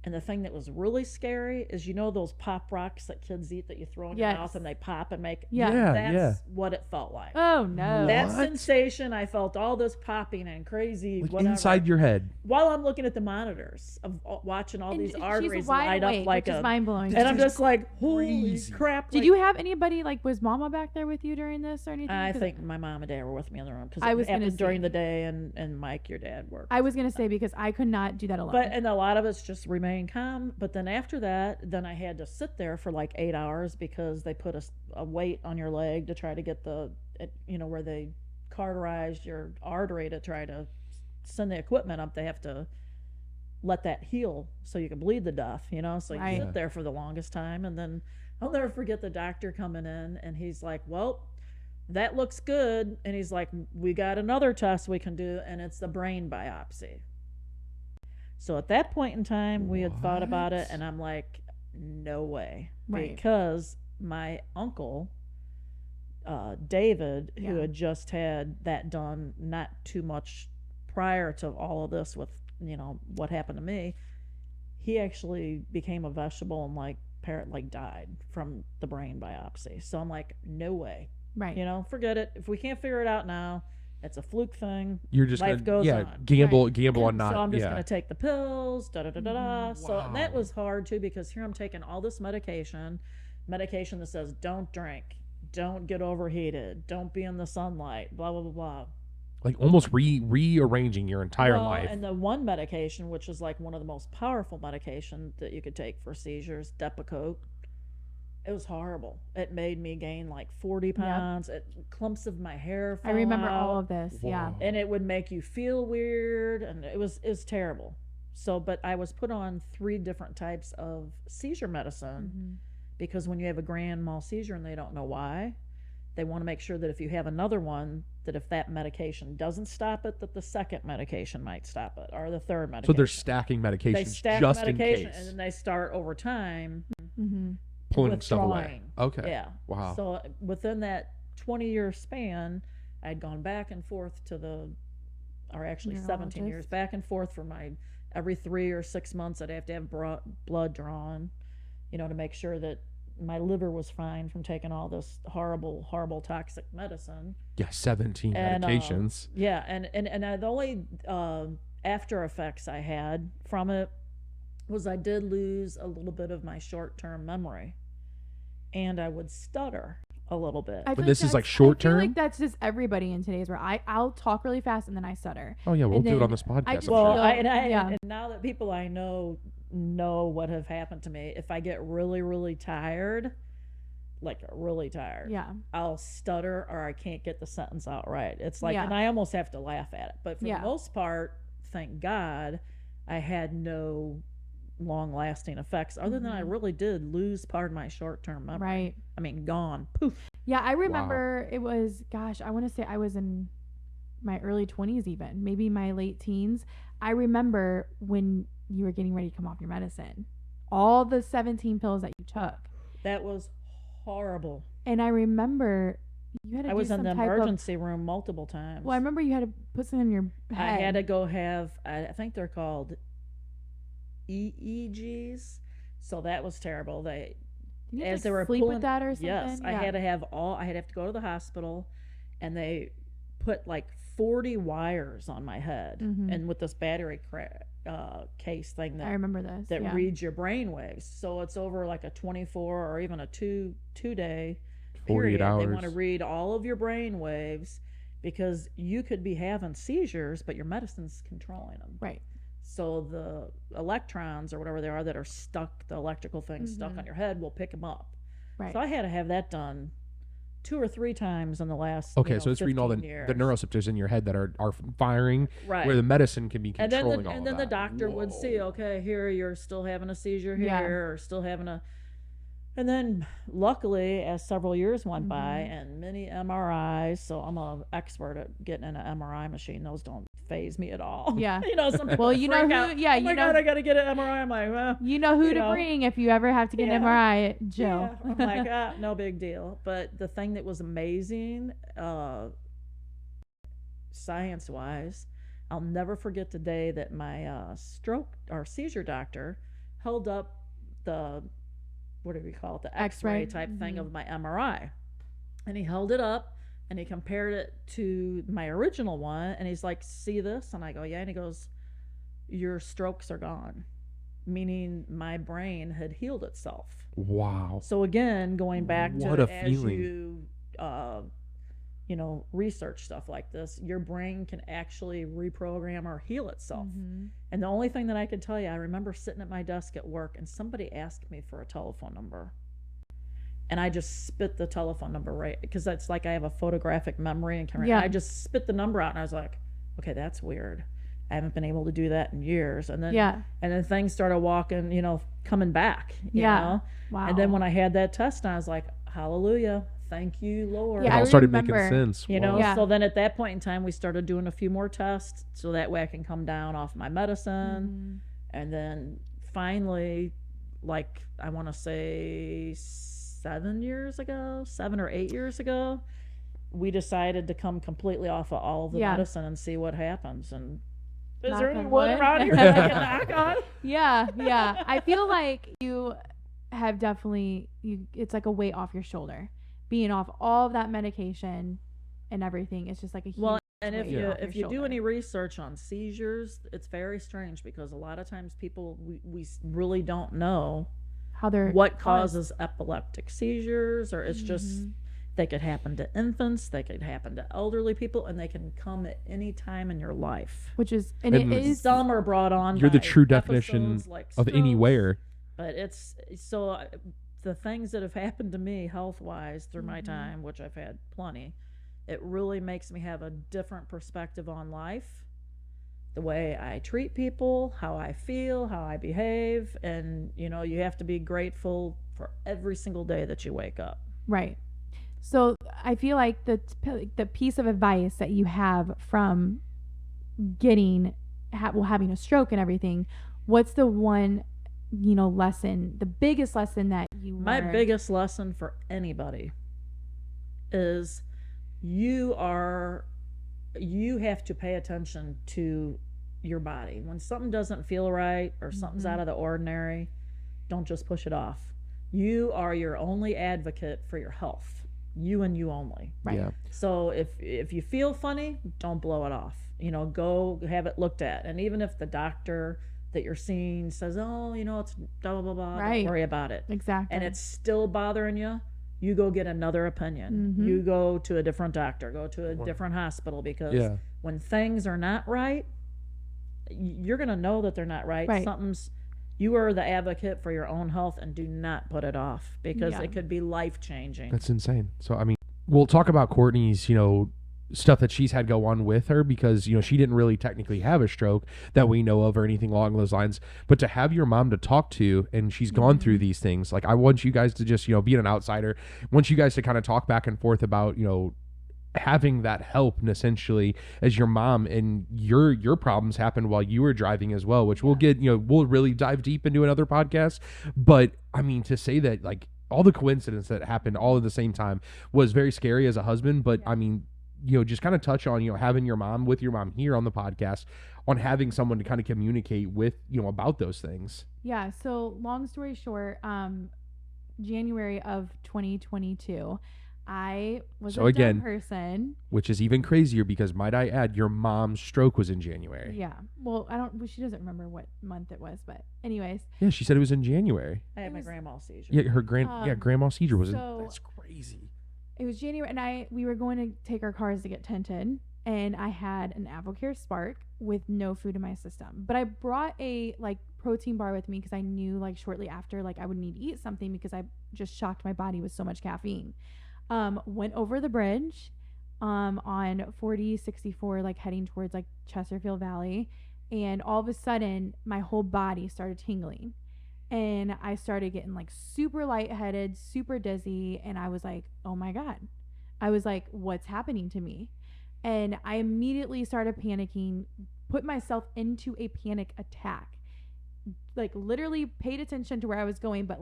And the thing that was really scary is, those pop rocks that kids eat that you throw in your mouth Yes. and they pop and make. Yeah. That's what it felt like. Oh no. That What? sensation, I felt all this popping and crazy Like whatever inside your head. while I'm looking at the monitors of watching all And these she's arteries wide light awake, up like which is a. mind blowing. And I'm just like, holy Crazy. crap! Did like, you have anybody like was Mama back there with you during this or anything? I 'Cause think my mom and dad were with me in the room because I it was gonna happened during say- the day, and Mike, your dad, worked. I was gonna say because I could not do that alone. But and a lot of us just remained calm. But then after that, then I had to sit there for like 8 hours because they put a weight on your leg to try to get where they cauterized your artery to try to send the equipment up. They have to let that heal so you can bleed to death. So you Right. sit there for the longest time, and then I'll never forget the doctor coming in, and he's like, "Well, that looks good," and he's like, "We got another test we can do, and it's the brain biopsy." So at that point in time, we had thought about it, What? and I'm like, no way. Right. Because my uncle, David, who Yeah. had just had that done not too much prior to all of this with, what happened to me, he actually became a vegetable and died from the brain biopsy. So I'm like, no way. right. Forget it. If we can't figure it out now, it's a fluke thing. You're just Life gonna goes on. gamble on not. So I'm just yeah. gonna take the pills, da da da da da. So and that Wow. was hard too because here I'm taking all this medication that says don't drink, don't get overheated, don't be in the sunlight, blah blah blah blah. Like almost rearranging your entire Well, life. and the one medication, which is like one of the most powerful medication that you could take for seizures, Depakote. It was horrible. It made me gain like 40 pounds. Clumps of my hair I fell remember out. all of this. Yeah. Whoa. And it would make you feel weird, and it was terrible. So but I was put on 3 different types of seizure medicine Mhm. because when you have a grand mal seizure and they don't know why, they want to make sure that if you have another one, that if that medication doesn't stop it, that the second medication might stop it, or the third So medication. they're stacking they medications stack just medication in case, and then they start over time Mhm. pulling stuff away. withdrawing. Okay. Yeah. Wow. So within that 20-year span, I'd gone back and forth or actually 17 years, Neurologist. back and forth for every 3 or 6 months, I'd have to have blood drawn, to make sure that my liver was fine from taking all this horrible, horrible toxic medicine. Yeah, 17 And, medications. Yeah, and the only after effects I had from it was I did lose a little bit of my short-term memory, and I would stutter a little bit. I But feel this is, like, that's- short I feel term? like that's just everybody in today's where I'll talk really fast and then I stutter. Oh yeah, we'll and do it on then this podcast. I I'm just Well, sure. feel- and now that people I know what have happened to me, if I get really, really tired, like really tired, Yeah. I'll stutter or I can't get the sentence out right. It's like, Yeah. and I almost have to laugh at it. But for Yeah. the most part, thank God, I had no long-lasting effects other than I Mhm. really did lose part of my short-term memory. Right. I mean, gone. Poof. Yeah, I remember it was, gosh, I want to say I was in my early 20s, even maybe my late teens. I remember when you were getting ready to come off your medicine, all the 17 pills that you took. That was horrible. And I remember you had to I do was in some the type of, emergency room multiple times. well, I remember you had to put something in your head. I had to go have, I think they're called EEGs. So that was terrible. Did you have As to, they were sleep pulling, with that or something? yes, I Yeah. had to have I had to go to the hospital, and they put like 40 wires on my head, Mhm. and with this battery case thing I that remember this. that yeah. reads your brain waves. So it's over like a 24 or even a two day 48 period. They want to hours. read all of your brain waves because you could be having seizures, but your medicine's controlling them. Right. So the electrons or whatever they are that are stuck, the electrical things stuck Mhm. on your head, will pick them up. Right. So I had to have that done 2 or 3 times in the last. Okay, so it's reading all the 15 years. neuroreceptors in your head that are firing, right. where the medicine can be and then controlling the, all and of then the that. doctor would see, Whoa. okay, here you're still having a seizure here, Yeah. or still having a. And then, luckily, as several years went by, Mhm. and many MRIs, so I'm an expert at getting in an MRI machine. Those don't phase me at all. Yeah. Some people Well, you know freak who- out. yeah, Oh my you know- God, I got to get an MRI. I'm like, well, You know who you to know. bring if you ever have to get an Yeah. MRI, Jill. yeah. I'm like, no big deal. But the thing that was amazing, science-wise, I'll never forget the day that my stroke or seizure doctor held up the, what do we call it, the X-ray. X-ray type thing Mhm. of my MRI, and he held it up and he compared it to my original one, and he's like, "See this?" And I go, "Yeah." And he goes, "Your strokes are gone," meaning my brain had healed itself. Wow. So again, going back What to a as feeling. you research stuff like this, your brain can actually reprogram or heal itself. Mhm. And the only thing that I could tell you, I remember sitting at my desk at work and somebody asked me for a telephone number. And I just spit the telephone number right, because that's like I have a photographic memory and Yeah. I just spit the number out and I was like, okay, that's weird. I haven't been able to do that in years. And then Yeah. and then things started walking, coming back. You Yeah. know? Wow. And then when I had that test, I was like, hallelujah, thank you, Lord. It Yeah, I all started making remember. sense. You know, Wow. Yeah. so then at that point in time, we started doing a few more tests so that way I can come down off my medicine. Mhm. And then finally, like, I want to say 7 or 8 years ago, we decided to come completely off of all of the Yeah. medicine and see what happens. And is Knock there any on wood wood. around here that I can knock on? Yeah. I feel like you have definitely it's like a weight off your shoulder. Being off all of that medication and everything, it's just like a huge Well, and if weight you off if your you do shoulder. any research on seizures, it's very strange because a lot of times people we really don't know how they're what causes epileptic seizures, or it's just Mhm. they could happen to infants, they could happen to elderly people, and they can come at any time in your life. which is and And it is Some are brought on You're the by true definition episodes like of strokes, anywhere. but it's so the things that have happened to me health wise through my Mhm. time, which I've had plenty, it really makes me have a different perspective on life, the way I treat people, how I feel, how I behave, and you have to be grateful for every single day that you wake up. right. So I feel like the piece of advice that you have from getting having a stroke and everything, what's the one lesson, the biggest lesson that you My learned? biggest lesson for anybody is you have to pay attention to your body. When something doesn't feel right or something's Mhm. out of the ordinary, don't just push it off. You are your only advocate for your health. You and you only. Right. Yeah. So if you feel funny, don't blow it off. Go have it looked at. And even if the doctor that you're seeing says, "Oh, it's blah blah blah blah," Right. don't worry about it. Exactly. And it's still bothering you, you go get another opinion. Mhm. You go to a different doctor, go to a different hospital, because Yeah. when things are not right, you're going to know that they're not right. Right. You are the advocate for your own health, and do not put it off, because Yeah. it could be life changing. That's insane. So, I mean, we'll talk about Courtney's, stuff that she's had go on with her, because, she didn't really technically have a stroke that we know of or anything along those lines. But to have your mom to talk to, and she's gone through these things, like, I want you guys to just, being an outsider, I want you guys to kind of talk back and forth about, having that help, and essentially as your mom, and your problems happened while you were driving as well, which we'll get, we'll really dive deep into another podcast. But I mean, to say that, like, all the coincidence that happened all at the same time was very scary as a husband. But I mean, just kind of touch on, having your mom here on the podcast, on having someone to kind of communicate with, about those things. Yeah. So long story short, January of 2022, I was So a again, dumb person. Which is even crazier, because might I add, your mom's stroke was in January. Yeah. Well, she doesn't remember what month it was, but anyways. Yeah, she said it was in January. I had It my was- grandma's seizure. Yeah, her Um, grandma seizure was so- that's crazy. It was January, and we were going to take our cars to get tinted, and I had an AppleCare Spark with no food in my system. But I brought a protein bar with me, because I knew shortly after I would need to eat something, because I just shocked my body with so much caffeine. Went over the bridge on 4064, heading towards Chesterfield Valley, and all of a sudden my whole body started tingling. And I started getting super lightheaded, super dizzy, and I was like, "Oh my God." I was like, "What's happening to me?" And I immediately started panicking, put myself into a panic attack. Literally paid attention to where I was going, but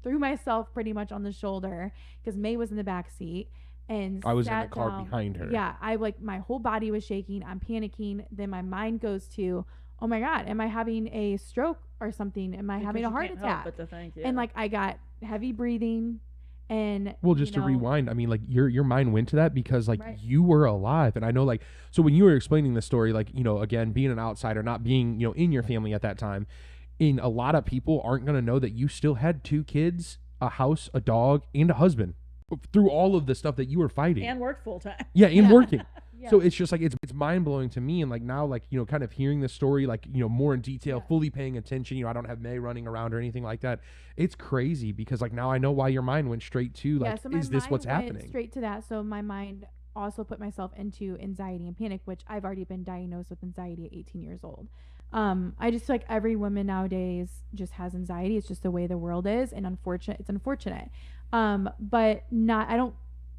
threw myself pretty much on the shoulder, because May was in the back seat, and I was in the sat car down. behind her. Yeah, I my whole body was shaking. I'm panicking. Then my mind goes to, "Oh my God, am I having a stroke or something? Am I Because having a you heart can't help attack? but to think, And like I got heavy breathing, and Well, just you to know, rewind, I mean, like your mind went to that because like Right. you were alive, and I know like so when you were explaining the story, like again being an outsider, not being in your family at that time, in a lot of people aren't gonna know that you still had 2 kids, a house, a dog, and a husband through all of the stuff that you were fighting. and work full time. Yeah, and working. Yeah. So it's just like it's mind blowing to me, and like now like kind of hearing the story like more in detail, Yeah. fully paying attention. I don't have May running around or anything like that. It's crazy because like now I know why your mind went straight to like so my is this mind what's went happening? straight to that. So my mind also put myself into anxiety and panic, which I've already been diagnosed with anxiety at 18 years old. I just feel like every woman nowadays just has anxiety. It's just the way the world is, and it's unfortunate. But I don't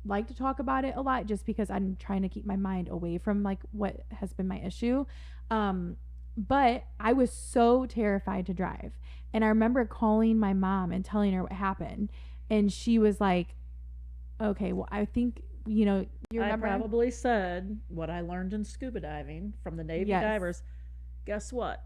like to talk about it a lot just because I'm trying to keep my mind away from like what has been my issue. But I was so terrified to drive. And I remember calling my mom and telling her what happened. And she was like, okay, well, I think, you I remember? probably said what I learned in scuba diving from the Navy Yes. divers. Guess what?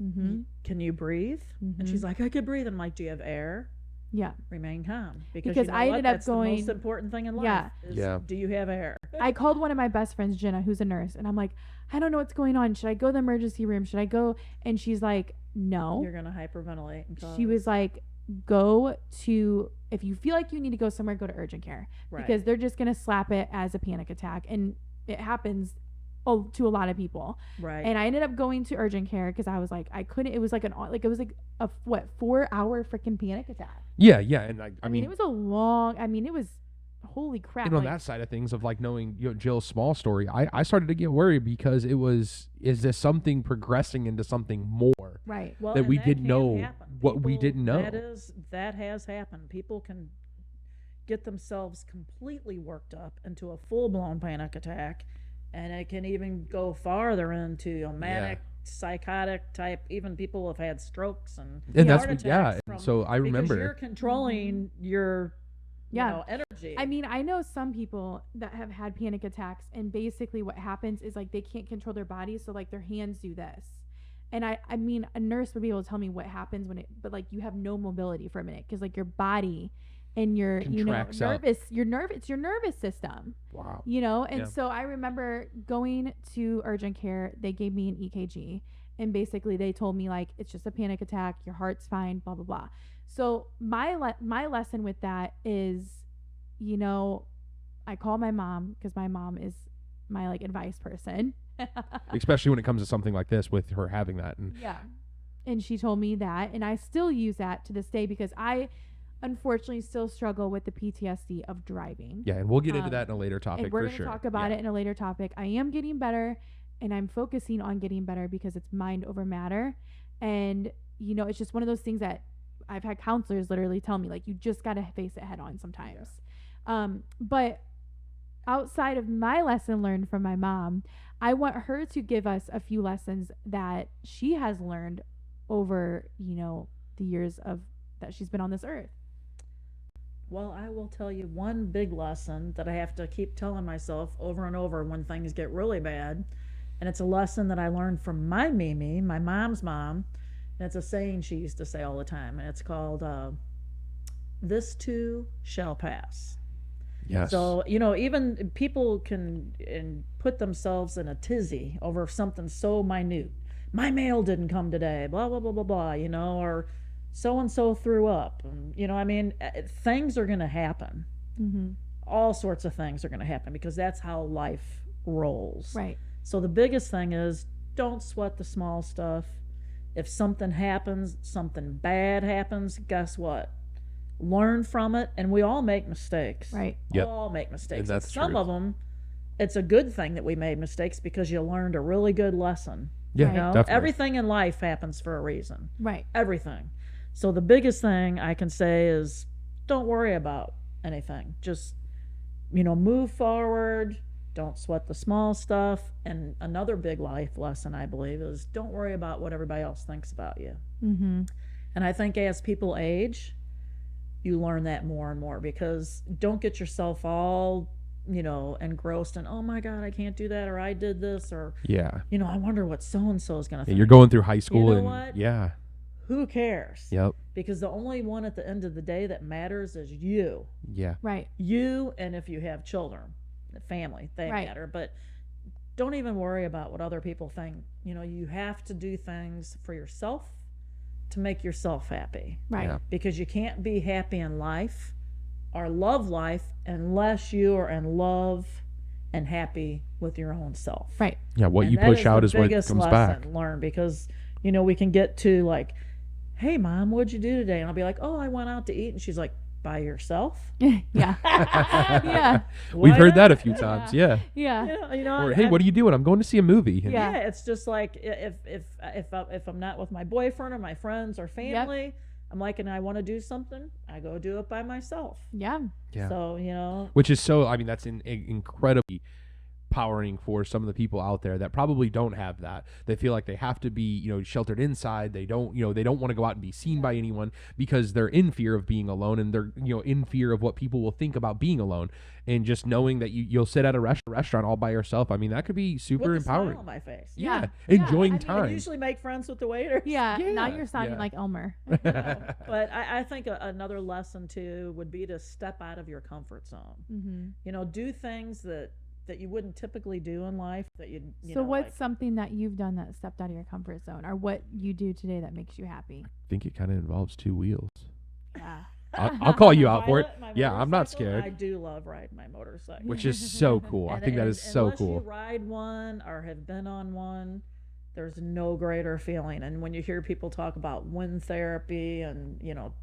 Mm-hmm. Can you breathe? And she's like, I could breathe. I'm like, do you have air? Yeah. Remain calm. Because you know I what? ended up That's the most going- important thing in life. Yeah. Is, Yeah. do you have air? I called one of my best friends, Jenna, who's a nurse, and I'm like, I don't know what's going on. Should I go to the emergency room? Should I go? And she's like, no. You're gonna hyperventilate. And She was like, if you feel like you need to go somewhere, go to urgent care. right. Because they're just going to slap it as a panic attack. And it happens to a lot of people. right. And I ended up going to urgent care because I was like, I couldn't. It was like a 4-hour freaking panic attack. Yeah, and I mean it was a long. it was holy crap. and on like, that side of things of like knowing Jill's small story, I started to get worried because is this something progressing into something more? right. well, that and we didn't can know happen. what we didn't know. That has happened. People can get themselves completely worked up into a full-blown panic attack, and it can even go farther into a manic, psychotic type. Even people have had strokes and that's heart what, attacks and from- so I because remember you're controlling your Yeah. energy. I know some people that have had panic attacks, and basically what happens is like they can't control their bodies, so like their hands do this. And I mean, a nurse would be able to tell me what happens but like you have no mobility for a minute because like your body and your Contracts up. it's your nervous system. wow. And Yeah. so I remember going to urgent care. They gave me an EKG, and basically they told me like it's just a panic attack, your heart's fine, blah blah blah. So my lesson with that is, I call my mom because my mom is my like advice person. Especially when it comes to something like this with her having that. And Yeah. And she told me that, and I still use that to this day because I unfortunately still struggle with the PTSD of driving. yeah, and we'll get into Um, that in a later topic And we're for going to sure. talk about Yeah. it in a later topic. I am getting better, and I'm focusing on getting better because it's mind over matter. And, it's just one of those things that I've had counselors literally tell me, like, you just got to face it head on sometimes. But outside of my lesson learned from my mom, I want her to give us a few lessons that she has learned over, the years that she's been on this earth. Well, I will tell you one big lesson that I have to keep telling myself over and over when things get really bad. And it's a lesson that I learned from my Mimi, my mom's mom. And it's a saying she used to say all the time. And it's called, this too shall pass. Yes. So, even people can put themselves in a tizzy over something so minute. My mail didn't come today, blah, blah, blah, blah, blah, or so-and-so threw up. And, things are going to happen. Mm-hmm. All sorts of things are going to happen because that's how life rolls. Right. So the biggest thing is don't sweat the small stuff. If something happens, something bad happens, guess what? Learn from it, and we all make mistakes. Right. Yep. All make mistakes. And that's Some true. of them, it's a good thing that we made mistakes because you learned a really good lesson. yeah, Right. definitely. Everything in life happens for a reason. Right. Everything. So the biggest thing I can say is don't worry about anything. Just, move forward. Don't sweat the small stuff. And another big life lesson, I believe, is don't worry about what everybody else thinks about you. Mm-hmm. And I think as people age, you learn that more and more because don't get yourself all, engrossed in, oh my God, I can't do that, or I did this, or, Yeah. I wonder what so-and-so is going to Yeah, think. you're going through high school know and what? yeah. who cares? Yep. Because the only one at the end of the day that matters is you. Yeah. Right. You, and if you have children, the family, they Right. matter. But don't even worry about what other people think. You know, you have to do things for yourself to make yourself happy. Right. Yeah. Because you can't be happy in life or love life unless you are in love and happy with your own self. Right. Yeah. What And you that push out the is what biggest comes lesson back. learned, because you know we can get to like, hey mom, what'd you do today? And I'll be like, oh, I went out to eat. And she's like, by yourself? Yeah. Yeah. We've Why heard that a not? few times. Yeah. Yeah. You know, Or hey, what are you doing? I'm going to see a movie. And- Yeah. It's just like if I'm not with my boyfriend or my friends or family, I'm like, and I want to do something, I go do it by myself. Yeah. Yeah. So you know, Which is so, I mean, that's an incredibly powering for some of the people out there that probably don't have that. They feel like they have to be, you know, sheltered inside. They don't, you know, they don't want to go out and be seen by anyone because they're in fear of being alone, and they're, you know, in fear of what people will think about being alone. And just knowing that you'll sit at a restaurant all by yourself, I mean, that could be super with a smile empowering. on my face. Yeah. Enjoying I mean, time. I usually make friends with the waiter. Yeah. Now Yeah. you're sounding Yeah. like Elmer. But I think another lesson too would be to step out of your comfort zone. Mm-hmm. You know, do things that you wouldn't typically do in life. That you So know, what's like, something that you've done that stepped out of your comfort zone, or what you do today that makes you happy? I think it kind of involves two wheels. Yeah. I'll call you out for it. my Yeah, I'm not motorcycle, scared. I do love riding my motorcycle. Which is so cool. I And- think that and is so unless you cool. ride one or have been on one, there's no greater feeling. And when you hear people talk about wind therapy and, you know,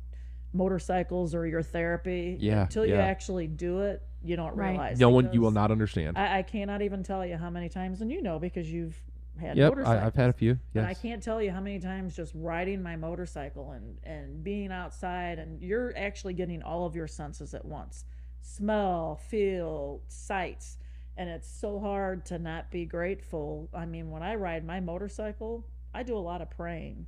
motorcycles or your therapy, Yeah, until you yeah. actually do it, you don't Right. realize. No one, you will because not understand. I cannot even tell you how many times, and you know, because you've had Yep, motorcycles. I've had a few. But I Yes. can't tell you how many times just riding my motorcycle and being outside, and you're actually getting all of your senses at once: smell, feel, sights. And it's so hard to not be grateful. I mean, when I ride my motorcycle, I do a lot of praying,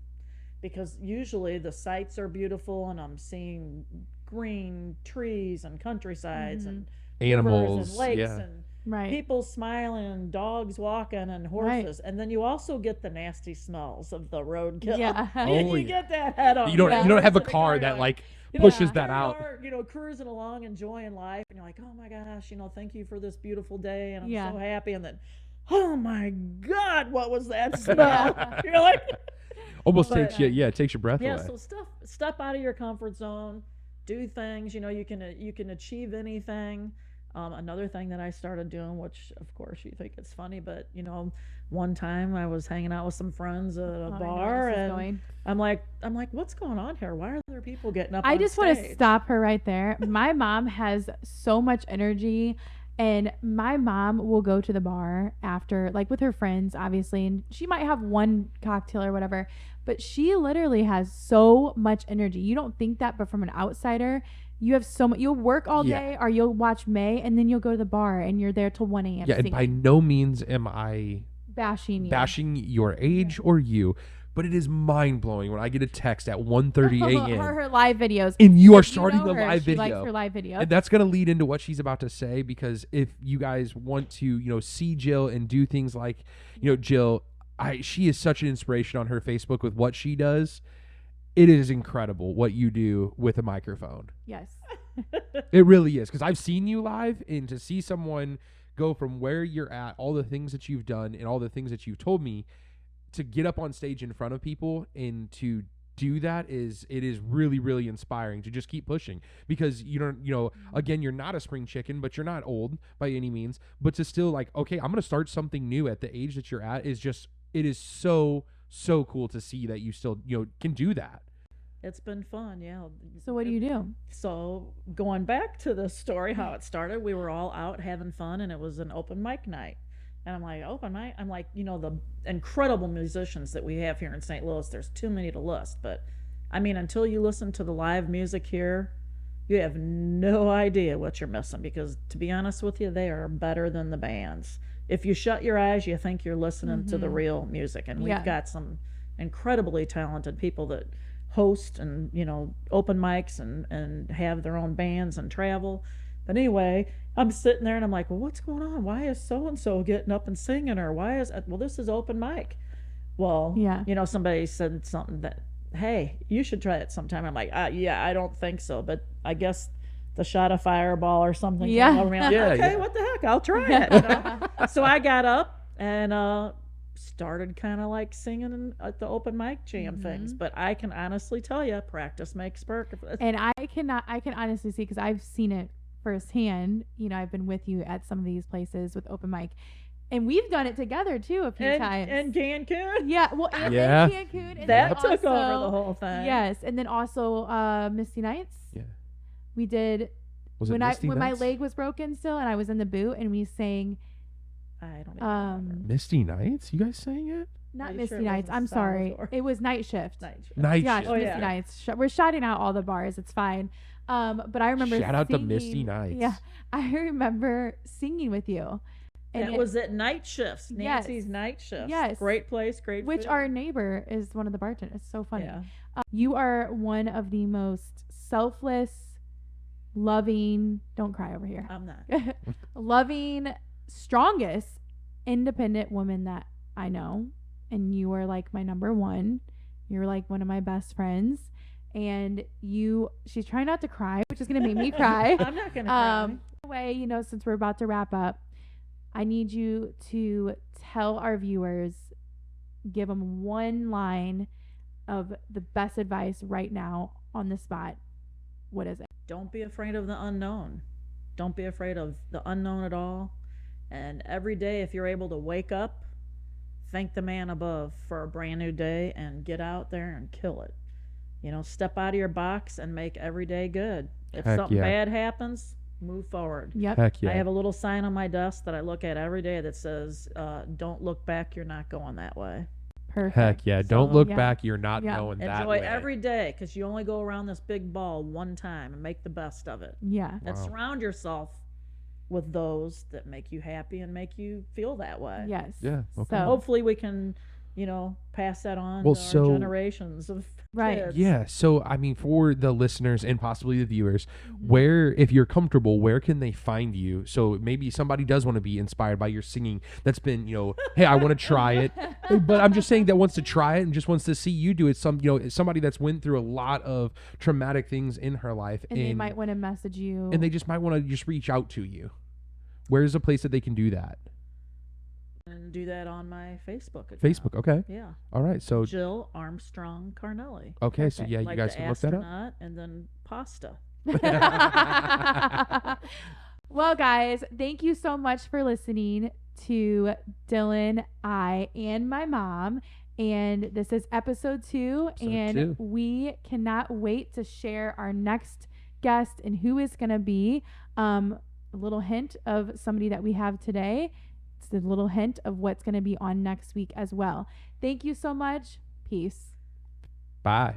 because usually the sights are beautiful and I'm seeing green trees and countrysides Mhm. and rivers Animals. and lakes Yeah. and Right. people smiling and dogs walking and horses. And then you also get the nasty smells of the roadkill. Yeah. Oh, You yeah. get that head on. You don't. Yeah. You don't have a Sit in the car you're that like you know, pushes here that you out. are, you know, cruising along, enjoying life, and you're like, oh my gosh, you know, thank you for this beautiful day, and I'm Yeah. so happy. And then, oh my God, what was that smell? Yeah. You're like, Almost But, takes you. Yeah, it takes your breath yeah. away. So step out of your comfort zone, do things. You know, you can achieve anything. Another thing that I started doing, which of course you think it's funny, but you know, one time I was hanging out with some friends at a Oh, I know where bar, this is and going. I'm like, what's going on here? Why are there people getting up? I on just want to stage? stop her right there. My mom has so much energy, and my mom will go to the bar after, like with her friends, obviously, and she might have one cocktail or whatever, but she literally has so much energy. You don't think that, but from an outsider, you have so much. You'll work all Yeah. day, or you'll watch May, and then you'll go to the bar, and you're there till 1 a.m. Yeah, and singing, by no means am I bashing you. bashing your age or you, but it is mind blowing when I get a text at 1:30 a.m. her live videos. and you are If you starting know a her, live she likes video. her live videos. And that's going to lead into what she's about to say, because if you guys want to, you know, see Jill and do things like, you know, Jill, she is such an inspiration on her Facebook with what she does. It is incredible what you do with a microphone. Yes. It really is, because I've seen you live, and to see someone go from where you're at, all the things that you've done and all the things that you've told me, to get up on stage in front of people and to do that is really, really inspiring to just keep pushing, because you don't, you know, again, you're not a spring chicken, but you're not old by any means, but to still like, okay, I'm going to start something new at the age that you're at is just, it is so cool to see that you still, you know, can do that. It's been fun, yeah. So what do you do? So going back to the story, how it started, we were all out having fun, and it was an open mic night. And I'm like, open mic? I'm like, you know, the incredible musicians that we have here in St. Louis, there's too many to list. But I mean, until you listen to the live music here, you have no idea what you're missing, because to be honest with you, they are better than the bands. If you shut your eyes, you think you're listening to the real music. And we've Yeah. got some incredibly talented people that host and, you know, open mics and have their own bands and travel. But anyway, I'm sitting there and I'm like, well, what's going on? Why is so and so getting up and singing? Or why is well, this is open mic. Well, Yeah. you know, somebody said something that hey, you should try it sometime. I'm like, yeah, I don't think so, but I guess the shot of fireball or something Yeah. came over me. I'm like, Yeah, okay, yeah. what the heck? I'll try it. You know? So I got up and started kind of like singing at the open mic jam things. But I can honestly tell you, practice makes perfect. And I can honestly see, because I've seen it firsthand. You know, I've been with you at some of these places with open mic, and we've done it together too a few times. And Cancun. Yeah, well, and Yeah. then Cancun, and That then took over also- the whole thing. Yes, and then also Misty Nights. Yeah. We did Was it when Misty my Nights? leg was broken still, and I was in the boot, and we sang I don't even remember. Misty Nights? You guys sang it? not Are you Misty sure it Nights. wasn't I'm sorry, Salvatore? it was Night Shift. Night shift. Night Gosh, Shift. Oh, Misty yeah. Nights. We're shouting out all the bars. It's fine. But I remember Shout out to singing- Misty Nights. Yeah, I remember singing with you. And it was at night shifts. Yes. Nancy's night shifts. Yes. Great place, great which food. our neighbor is one of the bartenders. It's so funny. Yeah. You are one of the most selfless, loving. Don't cry over here. I'm not. Loving, strongest, independent woman that I know, and you are like my number one. You're like one of my best friends, and she's trying not to cry, which is gonna make me cry. I'm not gonna cry. Way, you know, since we're about to wrap up, I need you to tell our viewers, give them one line of the best advice right now on the spot. What is it? Don't be afraid of the unknown. Don't be afraid of the unknown at all. And every day, if you're able to wake up, thank the man above for a brand new day and get out there and kill it. You know, step out of your box and make every day good. If Heck something yeah. bad happens, move forward. Yep. Heck yeah. I have a little sign on my desk that I look at every day that says, don't look back, you're not going that way. Perfect. Heck yeah. Don't So- look Yeah. back. You're not Yeah. going that Enjoy way. every day because you only go around this big ball one time and make the best of it. Yeah. And Wow. surround yourself with those that make you happy and make you feel that way. Yes. Yeah, okay. So, Hopefully we can, pass that on Well, to so- our generations of Right. kids. Yeah. So, I mean, for the listeners and possibly the viewers, Mm-hmm. where, if you're comfortable, where can they find you? So maybe somebody does want to be inspired by your singing. That's been, hey, I want to try it. But I'm just saying that wants to try it and just wants to see you do it. Somebody that's went through a lot of traumatic things in her life. and they might want to message you. and they just might want to just reach out to you. Where's a place that they can do that? And do that on my Facebook account. Facebook. Okay. Yeah. All right. So, Jill Armstrong Carnelli. okay. So Perfect. yeah, you Like guys the can look that up. astronaut and then pasta. Well, guys, thank you so much for listening to Dylan, I, and my mom. And this is episode 2. Episode and 2. we cannot wait to share our next guest and who it's going to be. A little hint of somebody that we have today. It's a little hint of what's going to be on next week as well. Thank you so much. Peace. Bye.